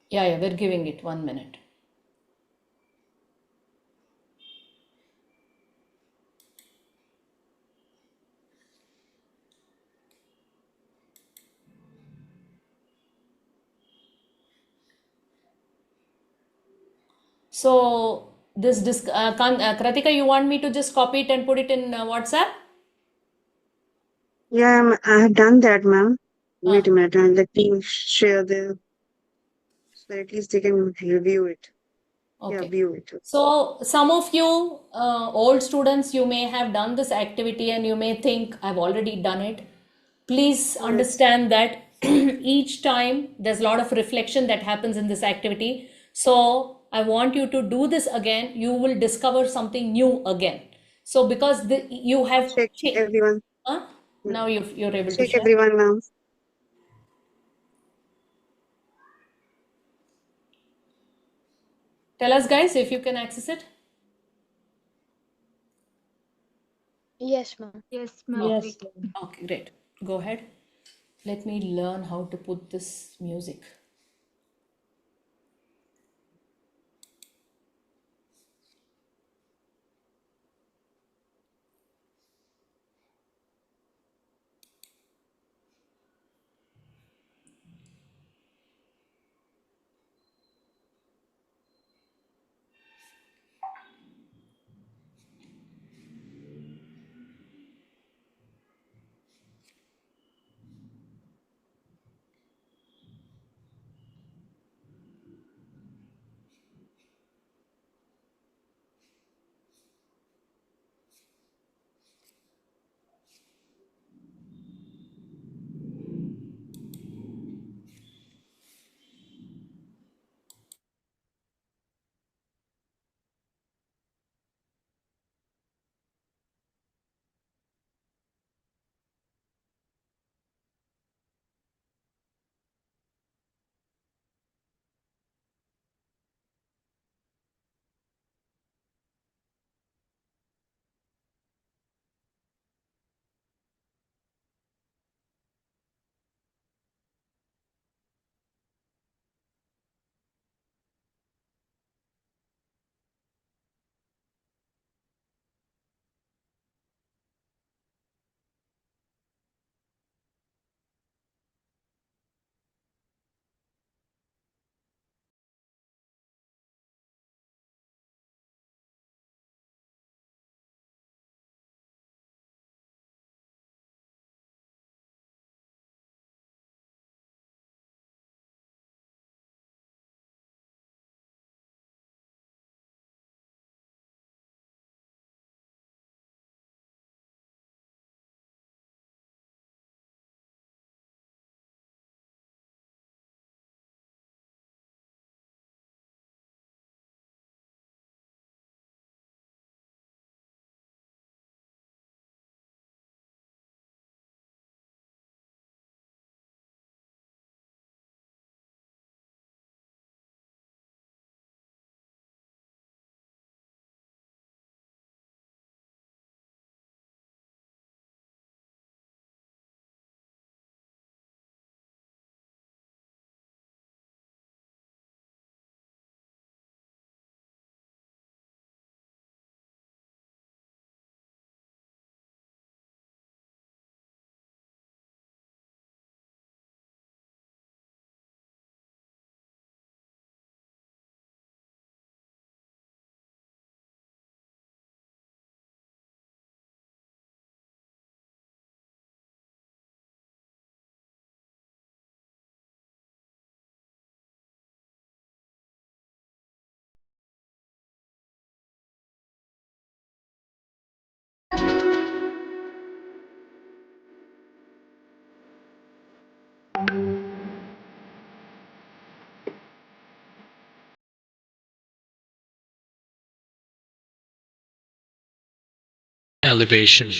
Yeah, we're giving it 1 minute. So Kratika, you want me to just copy it and put it in WhatsApp? Yeah, I have done that, ma'am. Wait Uh, a minute, and let me share the, so at least they can review it. Yeah, okay. view it. So some of you old students, you may have done this activity and you may think I've already done it. Please understand that each time there's a lot of reflection that happens in this activity. So I want you to do this again. You will discover something new again. So because you have Check everyone. huh? Yeah. Now you're able to Check share. everyone now. Tell us guys if you can access it. Yes, ma'am. Yes, ma'am. Yes. Okay, great. Go ahead. Let me learn how to put this music. elevation.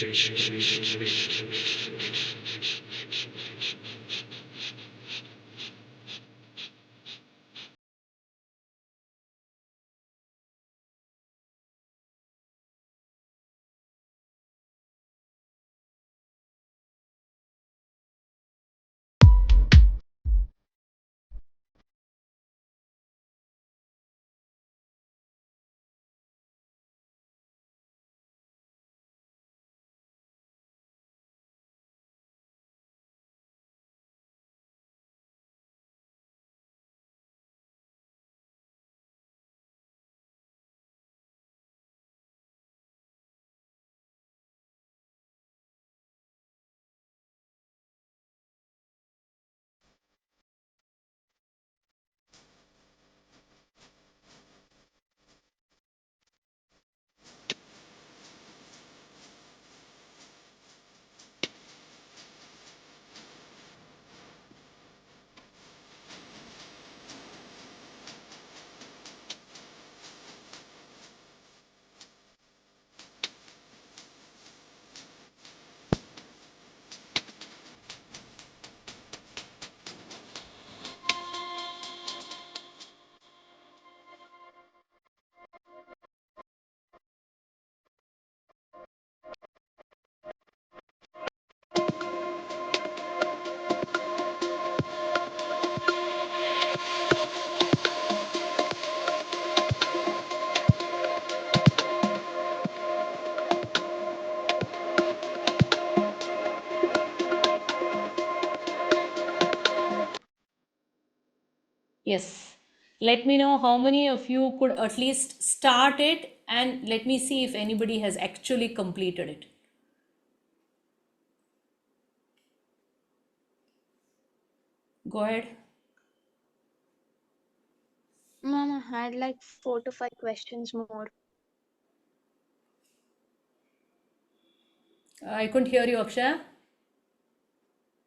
Yes. Let me know how many of you could at least start it, and let me see if anybody has actually completed it. Go ahead. Ma'am, I had like 4 to 5 questions more. I couldn't hear you, Akshay.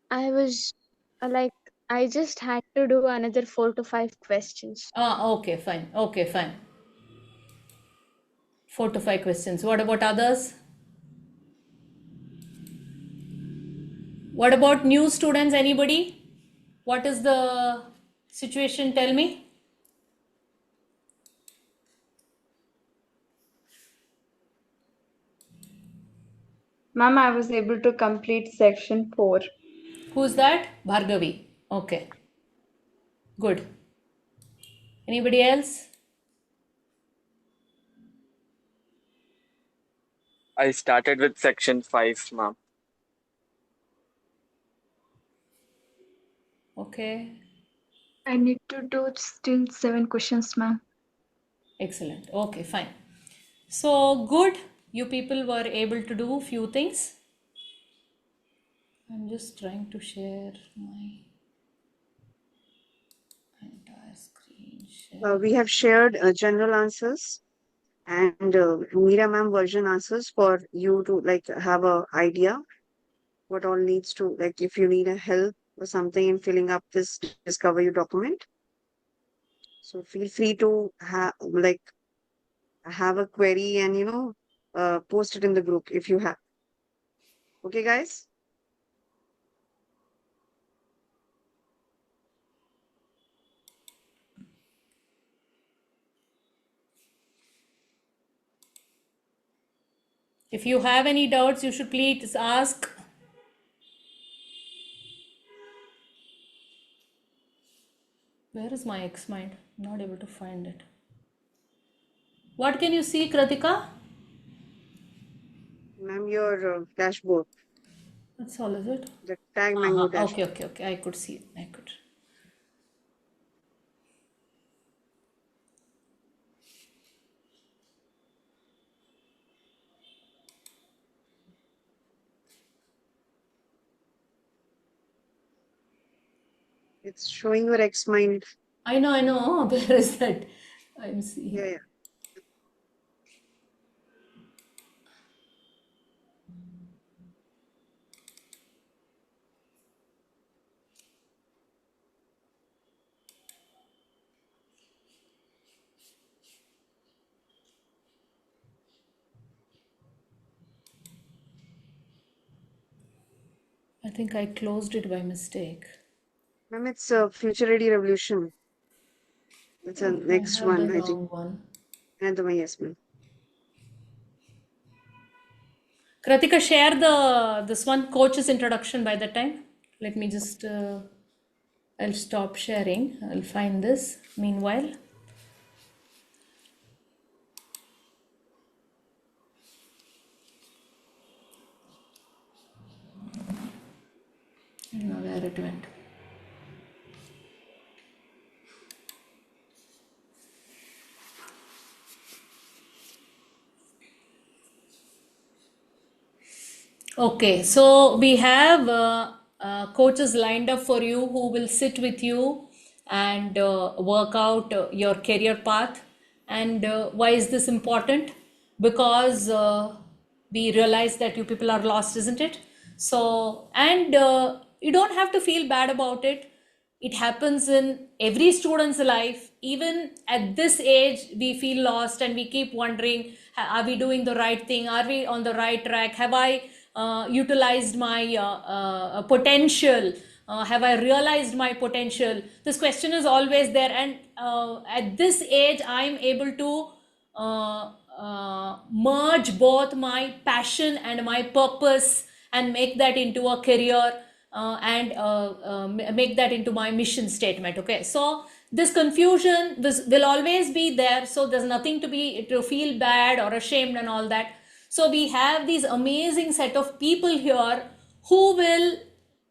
I was like, I just had to do another 4 to 5 questions. Okay, fine. Okay, fine. 4 to 5 questions. What about others? What about new students? Anybody? What is the situation? Tell me. Ma'am, I was able to complete section 4. Who's that? Bhargavi. Okay, good. Anybody else? I started with section 5, ma'am. Okay, I need to do still 7 questions, ma'am. excellent. Okay, fine. So good. You people were able to do few things. I'm just trying to share my entire screen share. We have shared general answers and Meera ma'am version answers for you to like have a idea what all needs to like if you need a help or something in filling up this Discover You document. So feel free to have a query and post it in the group if you have. Okay, guys. If you have any doubts, you should please ask. Where is my Xmind? I'm not able to find it. What can you see, Kratika? Ma'am, your dashboard, That's all, is it? the tag mango Okay, dashboard. okay, okay. I could see it. I could. It's showing your Xmind. I know, I know. Where is that? I'm seeing. Yeah, yeah. I think I closed it by mistake. Ma'am, it's Future Ready Revolution. It's a next I have one, the I think. wrong one. And yes, ma'am. Kratika, share this one coach's introduction by that time. Let me just, I'll stop sharing. I'll find this meanwhile. I don't know where it went. Okay, so we have coaches lined up for you who will sit with you and work out your career path. And why is this important? Because we realize that you people are lost, isn't it? So, and you don't have to feel bad about it. It happens in every student's life. Even at this age, we feel lost and we keep wondering, are we doing the right thing? Are we on the right track? Have I utilized my potential? Have I realized my potential? This question is always there. And at this age, I'm able to merge both my passion and my purpose and make that into a career and make that into my mission statement. Okay, so this confusion will always be there, so there's nothing to feel bad or ashamed and all that. So we have these amazing set of people here who will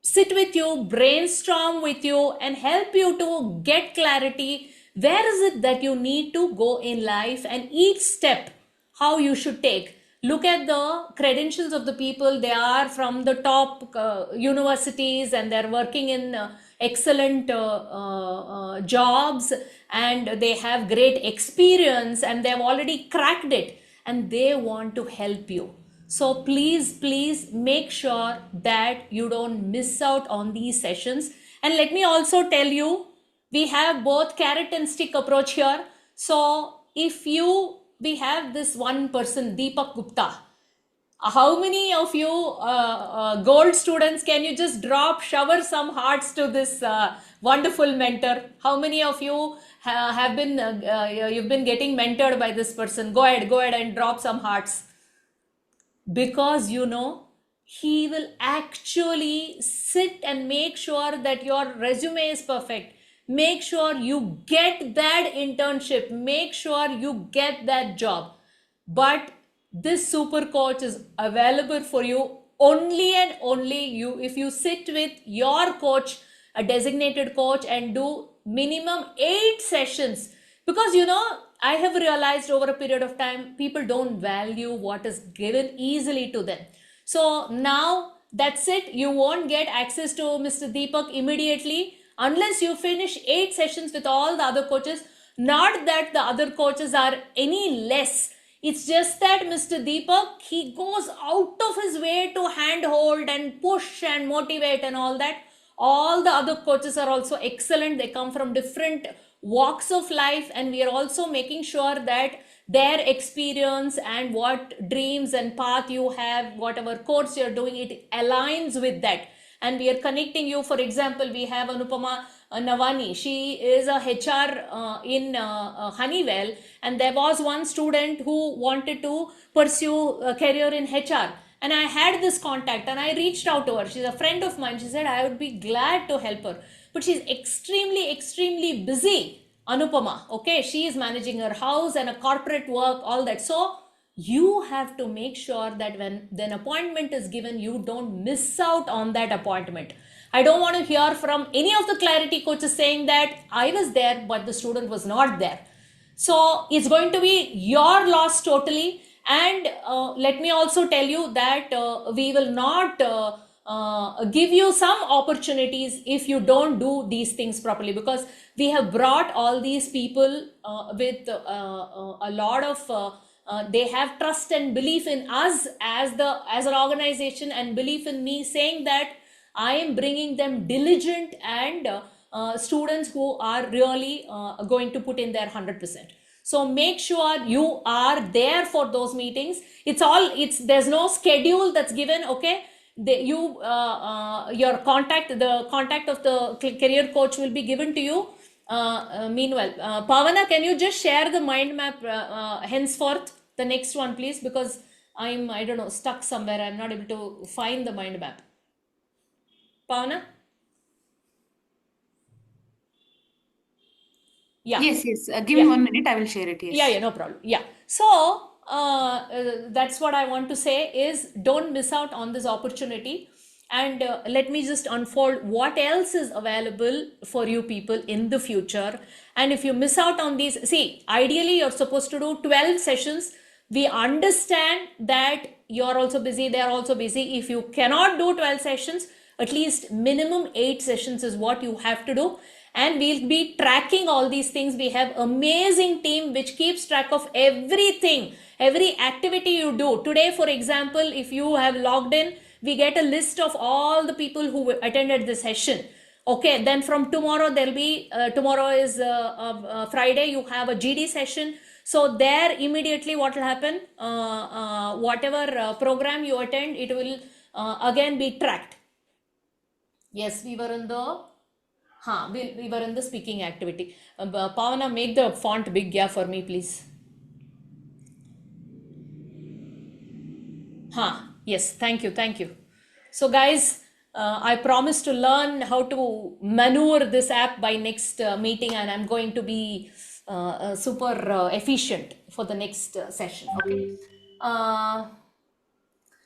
sit with you, brainstorm with you, and help you to get clarity. Where is it that you need to go in life, and each step how you should take. Look at the credentials of the people. They are from the top universities and they're working in excellent jobs, and they have great experience and they've already cracked it, and they want to help you. So please make sure that you don't miss out on these sessions. And let me also tell you, we have both carrot and stick approach here. So if we have this one person, Deepak Gupta. How many of you gold students, can you just shower some hearts to this wonderful mentor? How many of you have been, you've been getting mentored by this person? Go ahead and drop some hearts. Because he will actually sit and make sure that your resume is perfect. Make sure you get that internship. Make sure you get that job. But this super coach is available for you only and only if you sit with your coach, a designated coach, and do minimum 8 sessions. Because I have realized over a period of time, people don't value what is given easily to them. So now that's it. You won't get access to Mr. Deepak immediately unless you finish 8 sessions with all the other coaches. Not that the other coaches are any less. It's just that Mr. Deepak, he goes out of his way to handhold and push and motivate and all that. All the other coaches are also excellent. They come from different walks of life, and we are also making sure that their experience and what dreams and path you have, whatever course you're doing, it aligns with that. And we are connecting you. For example, we have Anupama Navani. She is a HR in Honeywell, and there was one student who wanted to pursue a career in HR. And I had this contact and I reached out to her. She's a friend of mine. She said, I would be glad to help her. But she's extremely busy, Anupama. Okay, she is managing her house and a corporate work, all that. So you have to make sure that when an appointment is given, you don't miss out on that appointment. I don't want to hear from any of the clarity coaches saying that I was there, but the student was not there. So it's going to be your loss totally. And let me also tell you that we will not give you some opportunities if you don't do these things properly, because we have brought all these people with a lot of they have trust and belief in us as an organization, and belief in me, saying that I am bringing them diligent and students who are really going to put in their 100%. So make sure you are there for those meetings. There's no schedule that's given. Okay, your contact, the contact of the career coach will be given to you. Meanwhile, Pavana, can you just share the mind map henceforth, the next one, please, because I don't know, stuck somewhere. I'm not able to find the mind map. Pavana? Yeah. Yes. Give me 1 minute. I will share it. Yes. Yeah, no problem. Yeah. So that's what I want to say is don't miss out on this opportunity. And let me just unfold what else is available for you people in the future. And if you miss out on these, see, ideally you're supposed to do 12 sessions. We understand that you're also busy, they're also busy. If you cannot do 12 sessions, at least minimum 8 sessions is what you have to do. And we'll be tracking all these things. We have amazing team which keeps track of everything, every activity you do. Today, for example, if you have logged in, we get a list of all the people who attended the session. Okay, then from tomorrow, there'll be, tomorrow is Friday, you have a GD session. So there immediately what will happen, whatever program you attend, it will again be tracked. Yes, we were in the, we were in the speaking activity. Pavana, make the font big, yeah, for me, please. Yes, thank you. So guys, I promise to learn how to maneuver this app by next meeting, and I'm going to be super efficient for the next session. Okay.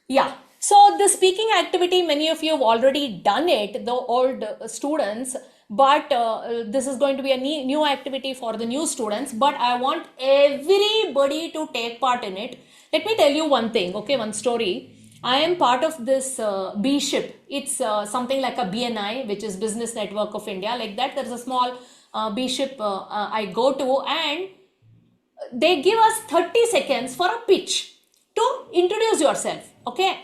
Yeah. So the speaking activity, many of you have already done it, the old students, but this is going to be a new activity for the new students, but I want everybody to take part in it. Let me tell you one thing, okay, one story. I am part of this B-ship. It's something like a BNI, which is Business Network of India. Like that, there's a small B-ship I go to, and they give us 30 seconds for a pitch to introduce yourself, okay?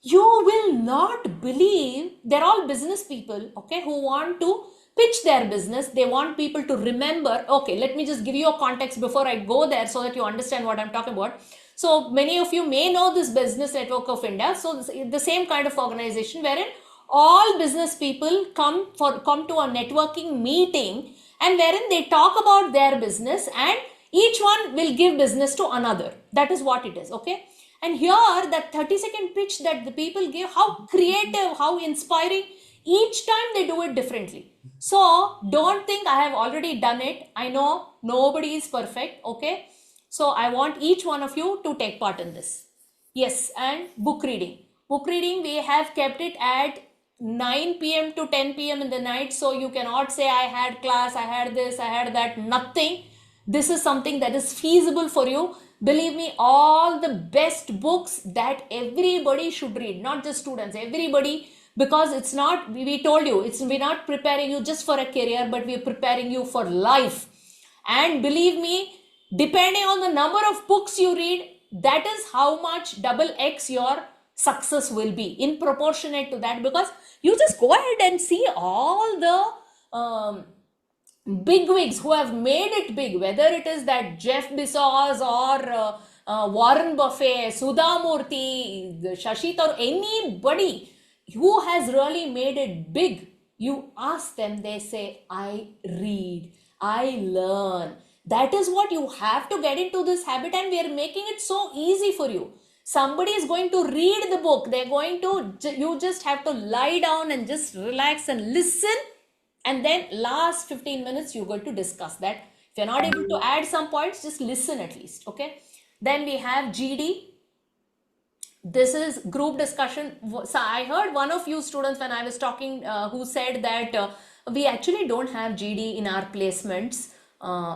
You will not believe, they're all business people, okay, who want to pitch their business. They want people to remember. Okay, let me just give you a context before I go there so that you understand what I'm talking about. So many of you may know this Business Network of India. So the same kind of organization wherein all business people come to a networking meeting, and wherein they talk about their business, and each one will give business to another. That is what it is, okay? And here, that 30-second pitch that the people give, how creative, how inspiring, each time they do it differently. So don't think I have already done it. I know nobody is perfect, okay? So I want each one of you to take part in this. Yes, and book reading. Book reading, we have kept it at 9 p.m. to 10 p.m. in the night. So you cannot say I had class, I had this, I had that, nothing. This is something that is feasible for you. Believe me, all the best books that everybody should read, not just students, everybody, because it's not, we told you, we're not preparing you just for a career, but we're preparing you for life. And believe me, depending on the number of books you read, that is how much double X your success will be in proportionate to that, because you just go ahead and see all the bigwigs who have made it big, whether it is that Jeff Bezos or Warren Buffett, Sudha Murthy, Shashi Tharoor, anybody who has really made it big, you ask them, they say, I read, I learn. That is what you have to get into this habit, and we are making it so easy for you. Somebody is going to read the book. They're going to, you just have to lie down and just relax and listen. And then last 15 minutes, you're going to discuss that. If you're not able to add some points, just listen at least, okay? Then we have GD. This is group discussion. So I heard one of you students when I was talking who said that we actually don't have GD in our placements,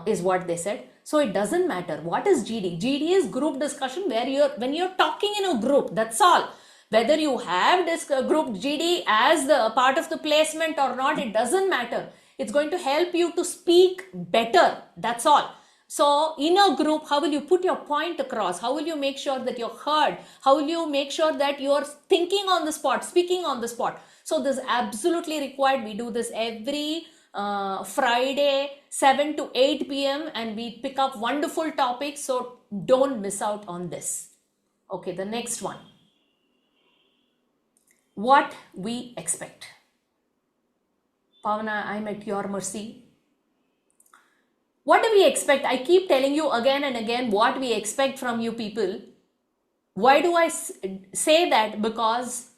is what they said. So it doesn't matter. What is GD? GD is group discussion where when you're talking in a group, that's all. Whether you have this group GD as the part of the placement or not, it doesn't matter. It's going to help you to speak better. That's all. So in a group, how will you put your point across? How will you make sure that you're heard? How will you make sure that you're thinking on the spot, speaking on the spot? So this is absolutely required. We do this every Friday, 7 to 8 p.m. and we pick up wonderful topics. So don't miss out on this. Okay, the next one. what we expect. Pavana, I'm at your mercy. What do we expect? I keep telling you again and again what we expect from you people. Why do I say that? Because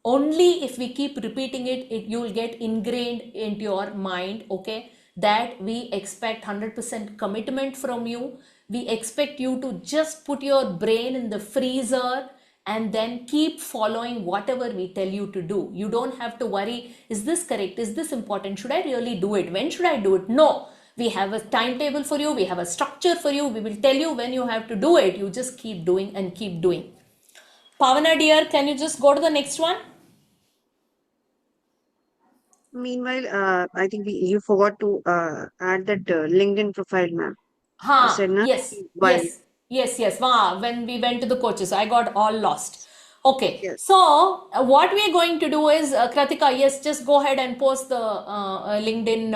only if we keep repeating it, you will get ingrained into your mind, okay, that we expect 100% commitment from you. We expect you to just put your brain in the freezer and then keep following whatever we tell you to do. You don't have to worry, is this correct? Is this important? Should I really do it? When should I do it? No. We have a timetable for you. We have a structure for you. We will tell you when you have to do it. You just keep doing and keep doing. Pavana dear, can you just go to the next one? Meanwhile, I think you forgot to add that LinkedIn profile, ma'am. You Huh, said na yes, why? yes. Wow, when we went to the coaches, I got all lost. Okay, Yes. so what we are going to do is, Kratika, yes, just go ahead and post the LinkedIn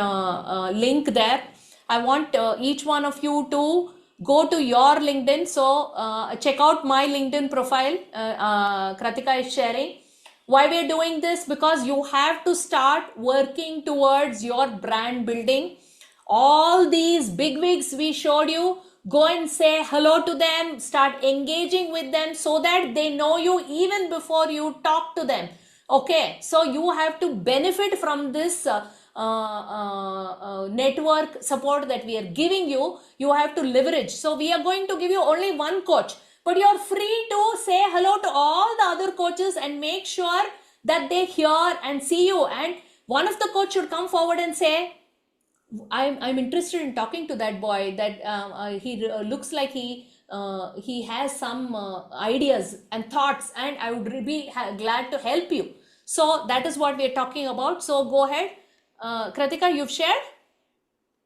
link there. I want each one of you to go to your LinkedIn. So check out my LinkedIn profile. Kratika is sharing. Why we're doing this? Because you have to start working towards your brand building. All these bigwigs we showed you, go and say hello to them, start engaging with them so that they know you even before you talk to them. Okay, so you have to benefit from this network support that we are giving you. You have to leverage. So we are going to give you only one coach, but you're free to say hello to all the other coaches and make sure that they hear and see you. And one of the coach should come forward and say, I'm interested in talking to that boy, that he looks like he has some ideas and thoughts, and I would be glad to help you. So that is what we are talking about. So go ahead. Kratika, you've shared?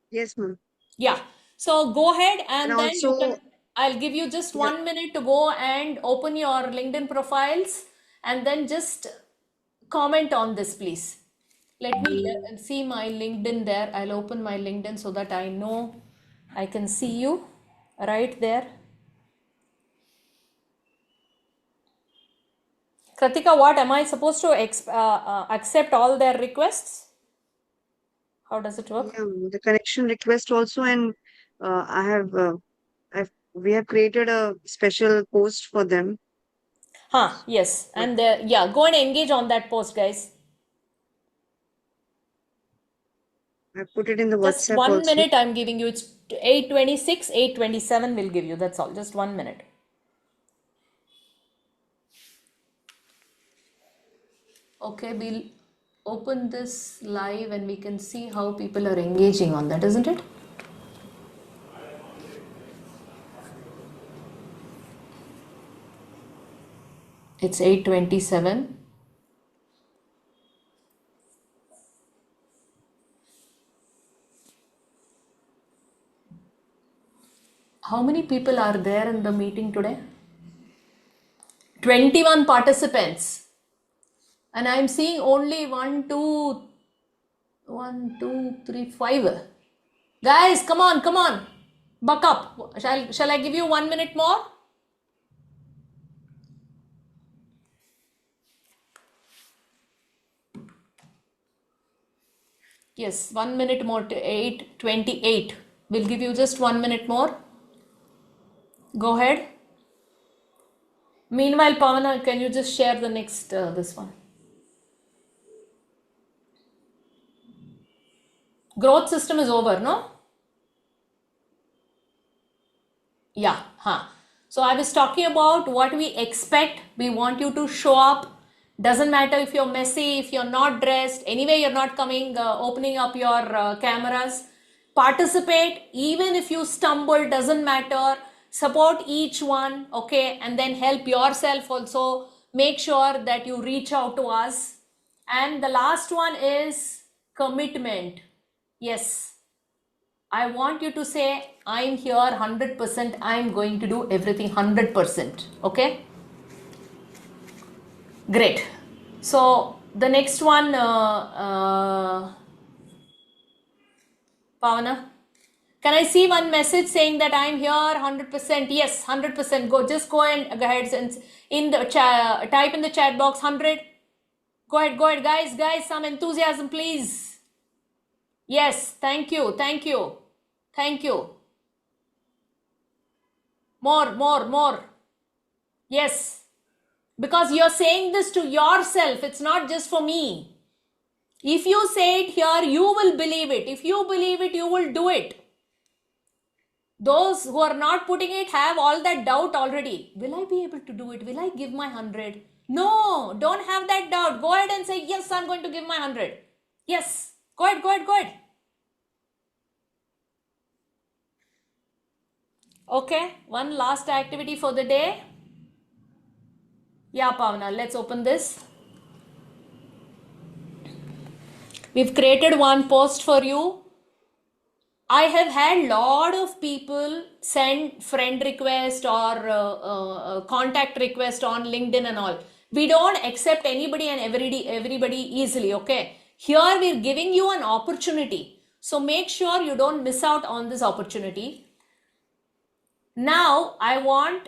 Yes, ma'am. Yeah. So go ahead and And then you also, can, I'll give you just yeah, 1 minute to go and open your LinkedIn profiles and then just comment on this, please. Let me see my LinkedIn there. I'll open my LinkedIn so that I know I can see you right there. Kratika, what am I supposed to accept all their requests? How does it work? yeah, the connection request also, and we have created a special post for them. Yes. Like, And yeah, go and engage on that post, guys. I put it in the Just WhatsApp 1 also. minute I'm giving you. It's 8:26, 8:27 will give you. That's all. Just 1 minute. Okay, we'll open this live and we can see how people are engaging on that, isn't it? It's 8:27. How many people are there in the meeting today? 21 participants. And I'm seeing only 1, 2, 3, 5. Guys, come on. Buck up. Shall I give you 1 minute more? Yes, 1 minute more to 8:28. We'll give you just 1 minute more. Go ahead. Meanwhile, Pavana, can you just share the next, this one? Growth system is over, no? Yeah, So I was talking about what we expect. We want you to show up. Doesn't matter if you're messy, if you're not dressed, anyway, you're not coming, opening up your cameras. Participate, even if you stumble, doesn't matter. Support each one, okay? And then help yourself also. Make sure that you reach out to us. And the last one is commitment. Yes. I want you to say, I'm here 100%. I'm going to do everything 100%. Okay? Great. So the next one, Pavana. Can I see one message saying that I'm here 100%? Yes, 100%. Just go and go ahead and in the type in the chat box 100. Go ahead, guys, some enthusiasm, please. Yes, thank you. More. Yes, because you're saying this to yourself, it's not just for me. If you say it here, you will believe it. If you believe it, you will do it. Those who are not putting it have all that doubt already. Will I be able to do it? Will I give my 100? No, don't have that doubt. Go ahead and say, yes, I'm going to give my 100. Yes, go ahead. Okay, one last activity for the day. Yeah, Pavana, let's open this. We've created one post for you. I have had lot of people send friend request or contact request on LinkedIn and all. We don't accept anybody and everybody easily, okay? Here we're giving you an opportunity. So make sure you don't miss out on this opportunity. Now I want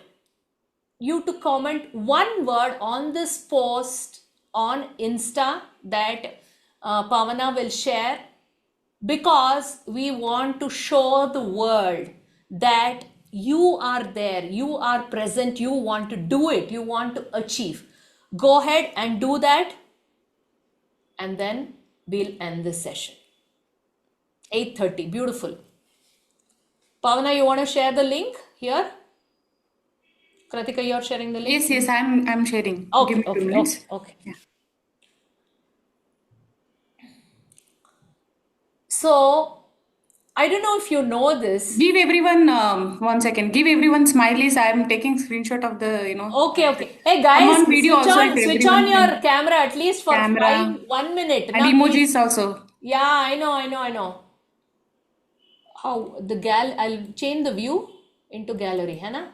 you to comment one word on this post on Insta that Pavana will share, because we want to show the world that you are there, you are present, you want to do it, you want to achieve. Go ahead and do that, and then we'll end this session. 8:30, beautiful. Pavana, you want to share the link here? Kratika, you're sharing the link? Yes, I'm sharing. Okay, Give me 2 minutes. okay. Yeah. So, I don't know if you know this. Give everyone 1 second. Give everyone smileys. I'm taking screenshot of the, Okay. Hey I'm guys, on video switch also on, if switch on everyone your can- camera at least for Camera. 1 minute. and Now, emojis please- also. Yeah, I know. How the I'll change the view into gallery, Hannah.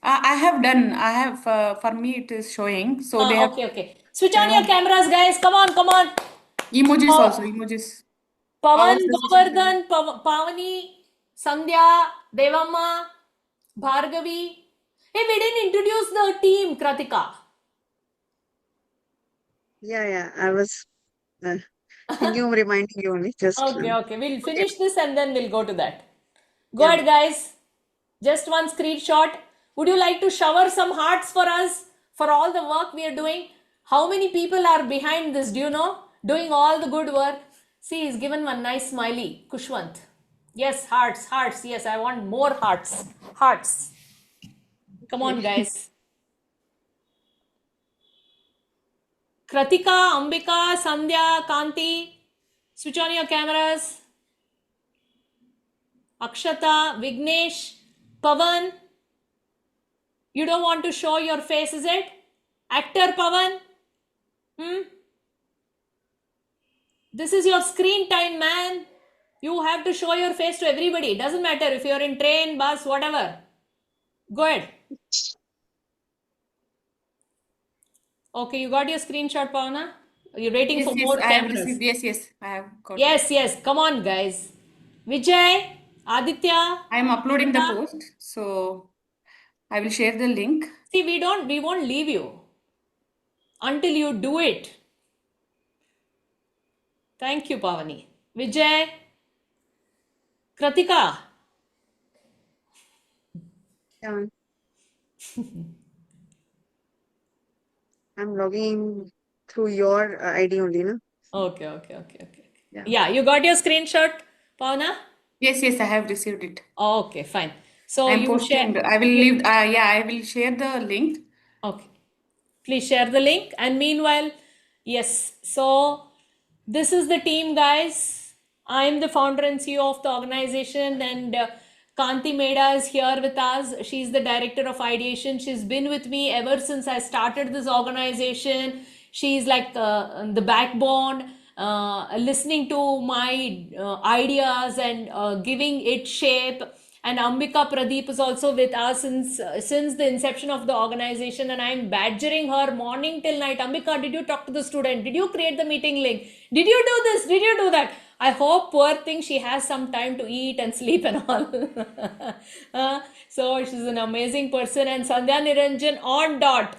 I have done. I have for me it is showing. So they have Okay. Switch on your cameras, guys. Come on. emojis Oh. also. Emojis. Pavan, Ours is- Govardhan, Pavani, Sandhya, Devamma, Bhargavi. Hey, we didn't introduce the team, Kratika. Yeah, I was thinking of reminding you only. Just Okay. We'll finish this and then we'll go to that. Go ahead, guys. Just one screenshot. Would you like to shower some hearts for us for all the work we are doing? How many people are behind this? Do you know? Doing all the good work. See, he's given one nice smiley. Kushwant. Yes, hearts. Yes, I want more hearts. Come on, guys. Kratika, Ambika, Sandhya, Kanti. Switch on your cameras. Akshata, Vignesh, Pavan. You don't want to show your face, is it? Actor Pavan? This is your screen time, man. You have to show your face to everybody. Doesn't matter if you're in train, bus, whatever. Go ahead. Okay, you got your screenshot, Pavana? You're waiting for more I have cameras. received. Yes, I have got it. Yes. Come on, guys. Vijay, Aditya. I am uploading the post. So I will share the link. See, we won't leave you until you do it. Thank you, Pavani. Vijay, Kratika. yeah. I'm logging through your ID only, no? Okay. Yeah, you got your screenshot, Pavana? Yes, I have received it. Okay, fine. So I'm you posting. share. I will leave. I will share the link. Okay. Please share the link. And meanwhile, yes. So this is the team, guys. I'm the founder and CEO of the organization, and Kanti Meda is here with us. She's the director of ideation. She's been with me ever since I started this organization. She's like the backbone, listening to my ideas and giving it shape. And Ambika Pradeep is also with us since the inception of the organization, and I'm badgering her morning till night. Ambika, did you talk to the student? Did you create the meeting link? Did you do this? Did you do that? I hope, poor thing, she has some time to eat and sleep and all. So she's an amazing person. And Sandhya Niranjan on dot.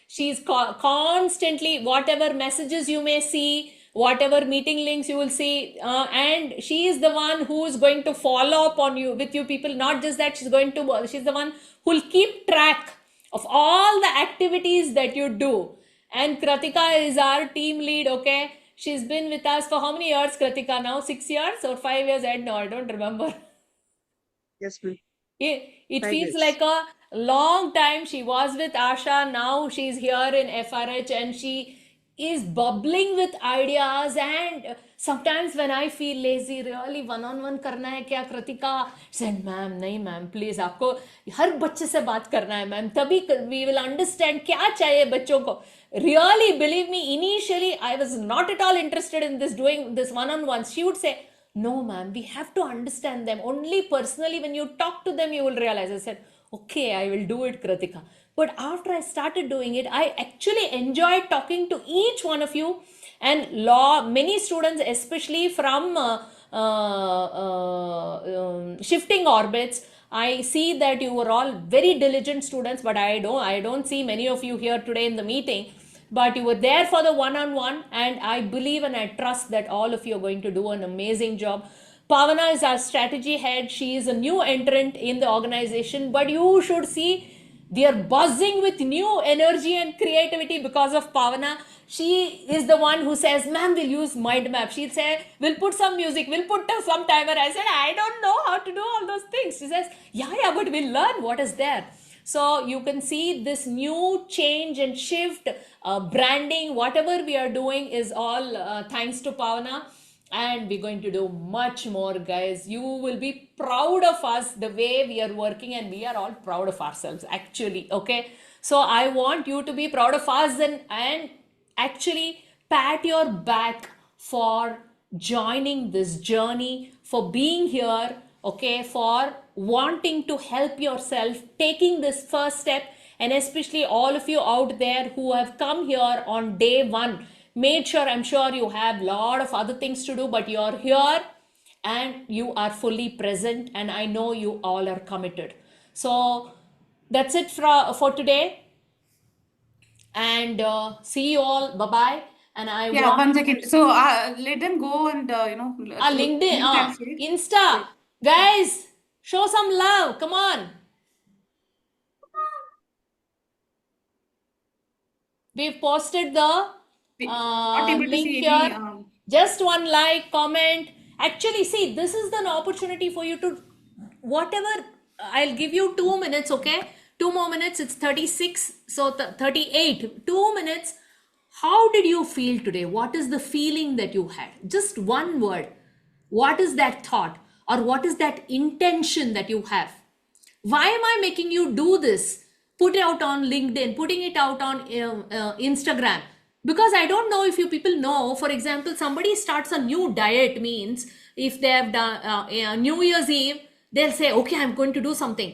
She's constantly, whatever messages you may see, whatever meeting links you will see, and she is the one who is going to follow up on you with you people. Not just that, she's the one who will keep track of all the activities that you do. And Kratika is our team lead, okay? She's been with us for how many years, Kratika? Now 6 years or 5 years? I don't remember. Yes, ma'am. It 5 feels years. like a long time. She was with Asha, now she's here in FRH, and she is bubbling with ideas. And sometimes when I feel lazy, really one-on-one करना है क्या Kritika? Said, ma'am, नहीं ma'am, please, आपको हर बच्चे से बात करना है ma'am, तभी we will understand क्या चाहिए बच्चों को. Really, believe me, initially I was not at all interested in doing this one-on-one. She would say, no, ma'am, we have to understand them. Only personally, when you talk to them, you will realize. I said, okay, I will do it, Kratika. But after I started doing it, I actually enjoyed talking to each one of you. And many students, especially from shifting orbits, I see that you were all very diligent students, but I don't see many of you here today in the meeting. But you were there for the one-on-one, and I believe and I trust that all of you are going to do an amazing job. Pavana is our strategy head. She is a new entrant in the organization, but you should see they are buzzing with new energy and creativity because of Pavana. She is the one who says, ma'am, we'll use mind map. She'll say, we'll put some music, we'll put some timer. I said, I don't know how to do all those things. She says, yeah, but we'll learn what is there. So you can see this new change and shift, branding, whatever we are doing is all thanks to Pavana. And we're going to do much more, guys. You will be proud of us the way we are working, and we are all proud of ourselves, actually. Okay. So I want you to be proud of us and actually pat your back for joining this journey, for being here, okay, for wanting to help yourself, taking this first step, and especially all of you out there who have come here on day one. Made sure, I'm sure you have a lot of other things to do, but you're here and you are fully present, and I know you all are committed. So that's it for today, and see you all. Bye-bye. And I Yeah, 1 second. So let them go and LinkedIn, and share. Insta, guys, show some love. Come on. We've posted the Not able to link see here. any. Just one like, comment. Actually, see, this is an opportunity for you to whatever. I'll give you 2 minutes, okay? 2 more minutes. It's 36, so 38. 2 minutes. How did you feel today? What is the feeling that you had? Just one word. What is that thought, or what is that intention that you have? Why am I making you do this? Put it out on LinkedIn, putting it out on Instagram. Because I don't know if you people know, for example, somebody starts a new diet, means if they have done New Year's Eve, they'll say, okay, I'm going to do something.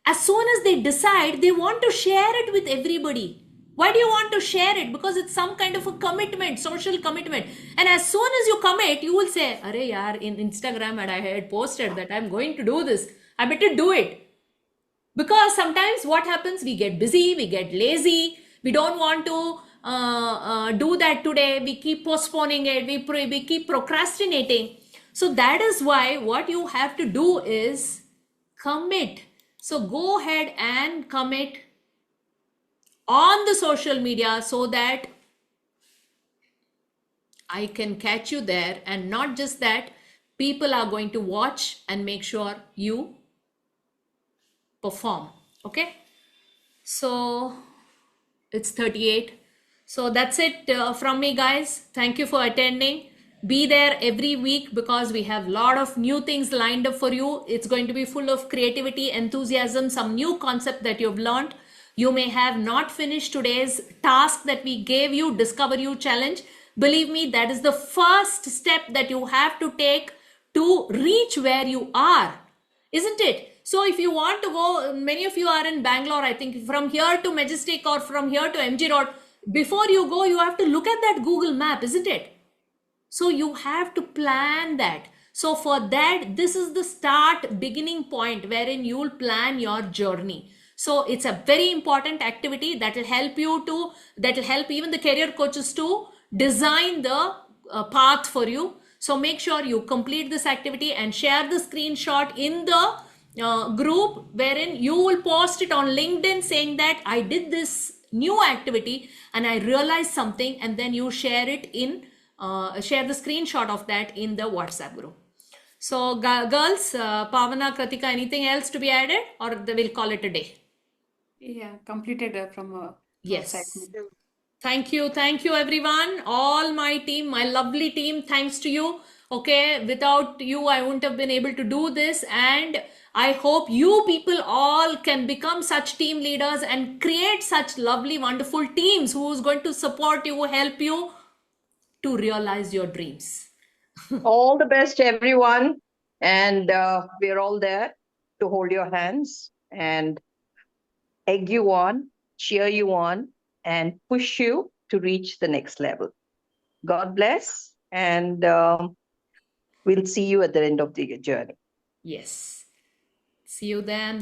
As soon as they decide, they want to share it with everybody. Why do you want to share it? Because it's some kind of a commitment, social commitment. And as soon as you commit, you will say, Arey yaar, in Instagram, and I had posted that I'm going to do this. I better do it. Because sometimes what happens, we get busy, we get lazy, we don't want to do that today, we keep postponing it, we keep procrastinating. So that is why what you have to do is commit. So go ahead and commit on the social media so that I can catch you there. And not just that, people are going to watch and make sure you perform. Okay, so it's 38. So that's it from me, guys. Thank you for attending. Be there every week because we have a lot of new things lined up for you. It's going to be full of creativity, enthusiasm, some new concept that you've learned. You may have not finished today's task that we gave you, Discover You Challenge. Believe me, that is the first step that you have to take to reach where you are, isn't it? So if you want to go, many of you are in Bangalore, I think from here to Majestic or from here to MG Road, before you go, you have to look at that Google map, isn't it? So you have to plan that. So for that, this is the beginning point wherein you will plan your journey. So it's a very important activity that will help even the career coaches to design the path for you. So make sure you complete this activity and share the screenshot in the group, wherein you will post it on LinkedIn saying that I did this new activity and I realized something, and then you share it in share the screenshot of that in the WhatsApp group. So girls, Pavana, Kratika, anything else to be added, or we'll call it a day? Yeah, completed from Yes. segment. Thank you everyone, all my team, my lovely team. Thanks to you. Okay, without you I wouldn't have been able to do this, and I hope you people all can become such team leaders and create such lovely, wonderful teams who's going to support you, help you to realize your dreams. All the best, everyone. And we're all there to hold your hands and egg you on, cheer you on, and push you to reach the next level. God bless. And we'll see you at the end of the journey. Yes. See you then.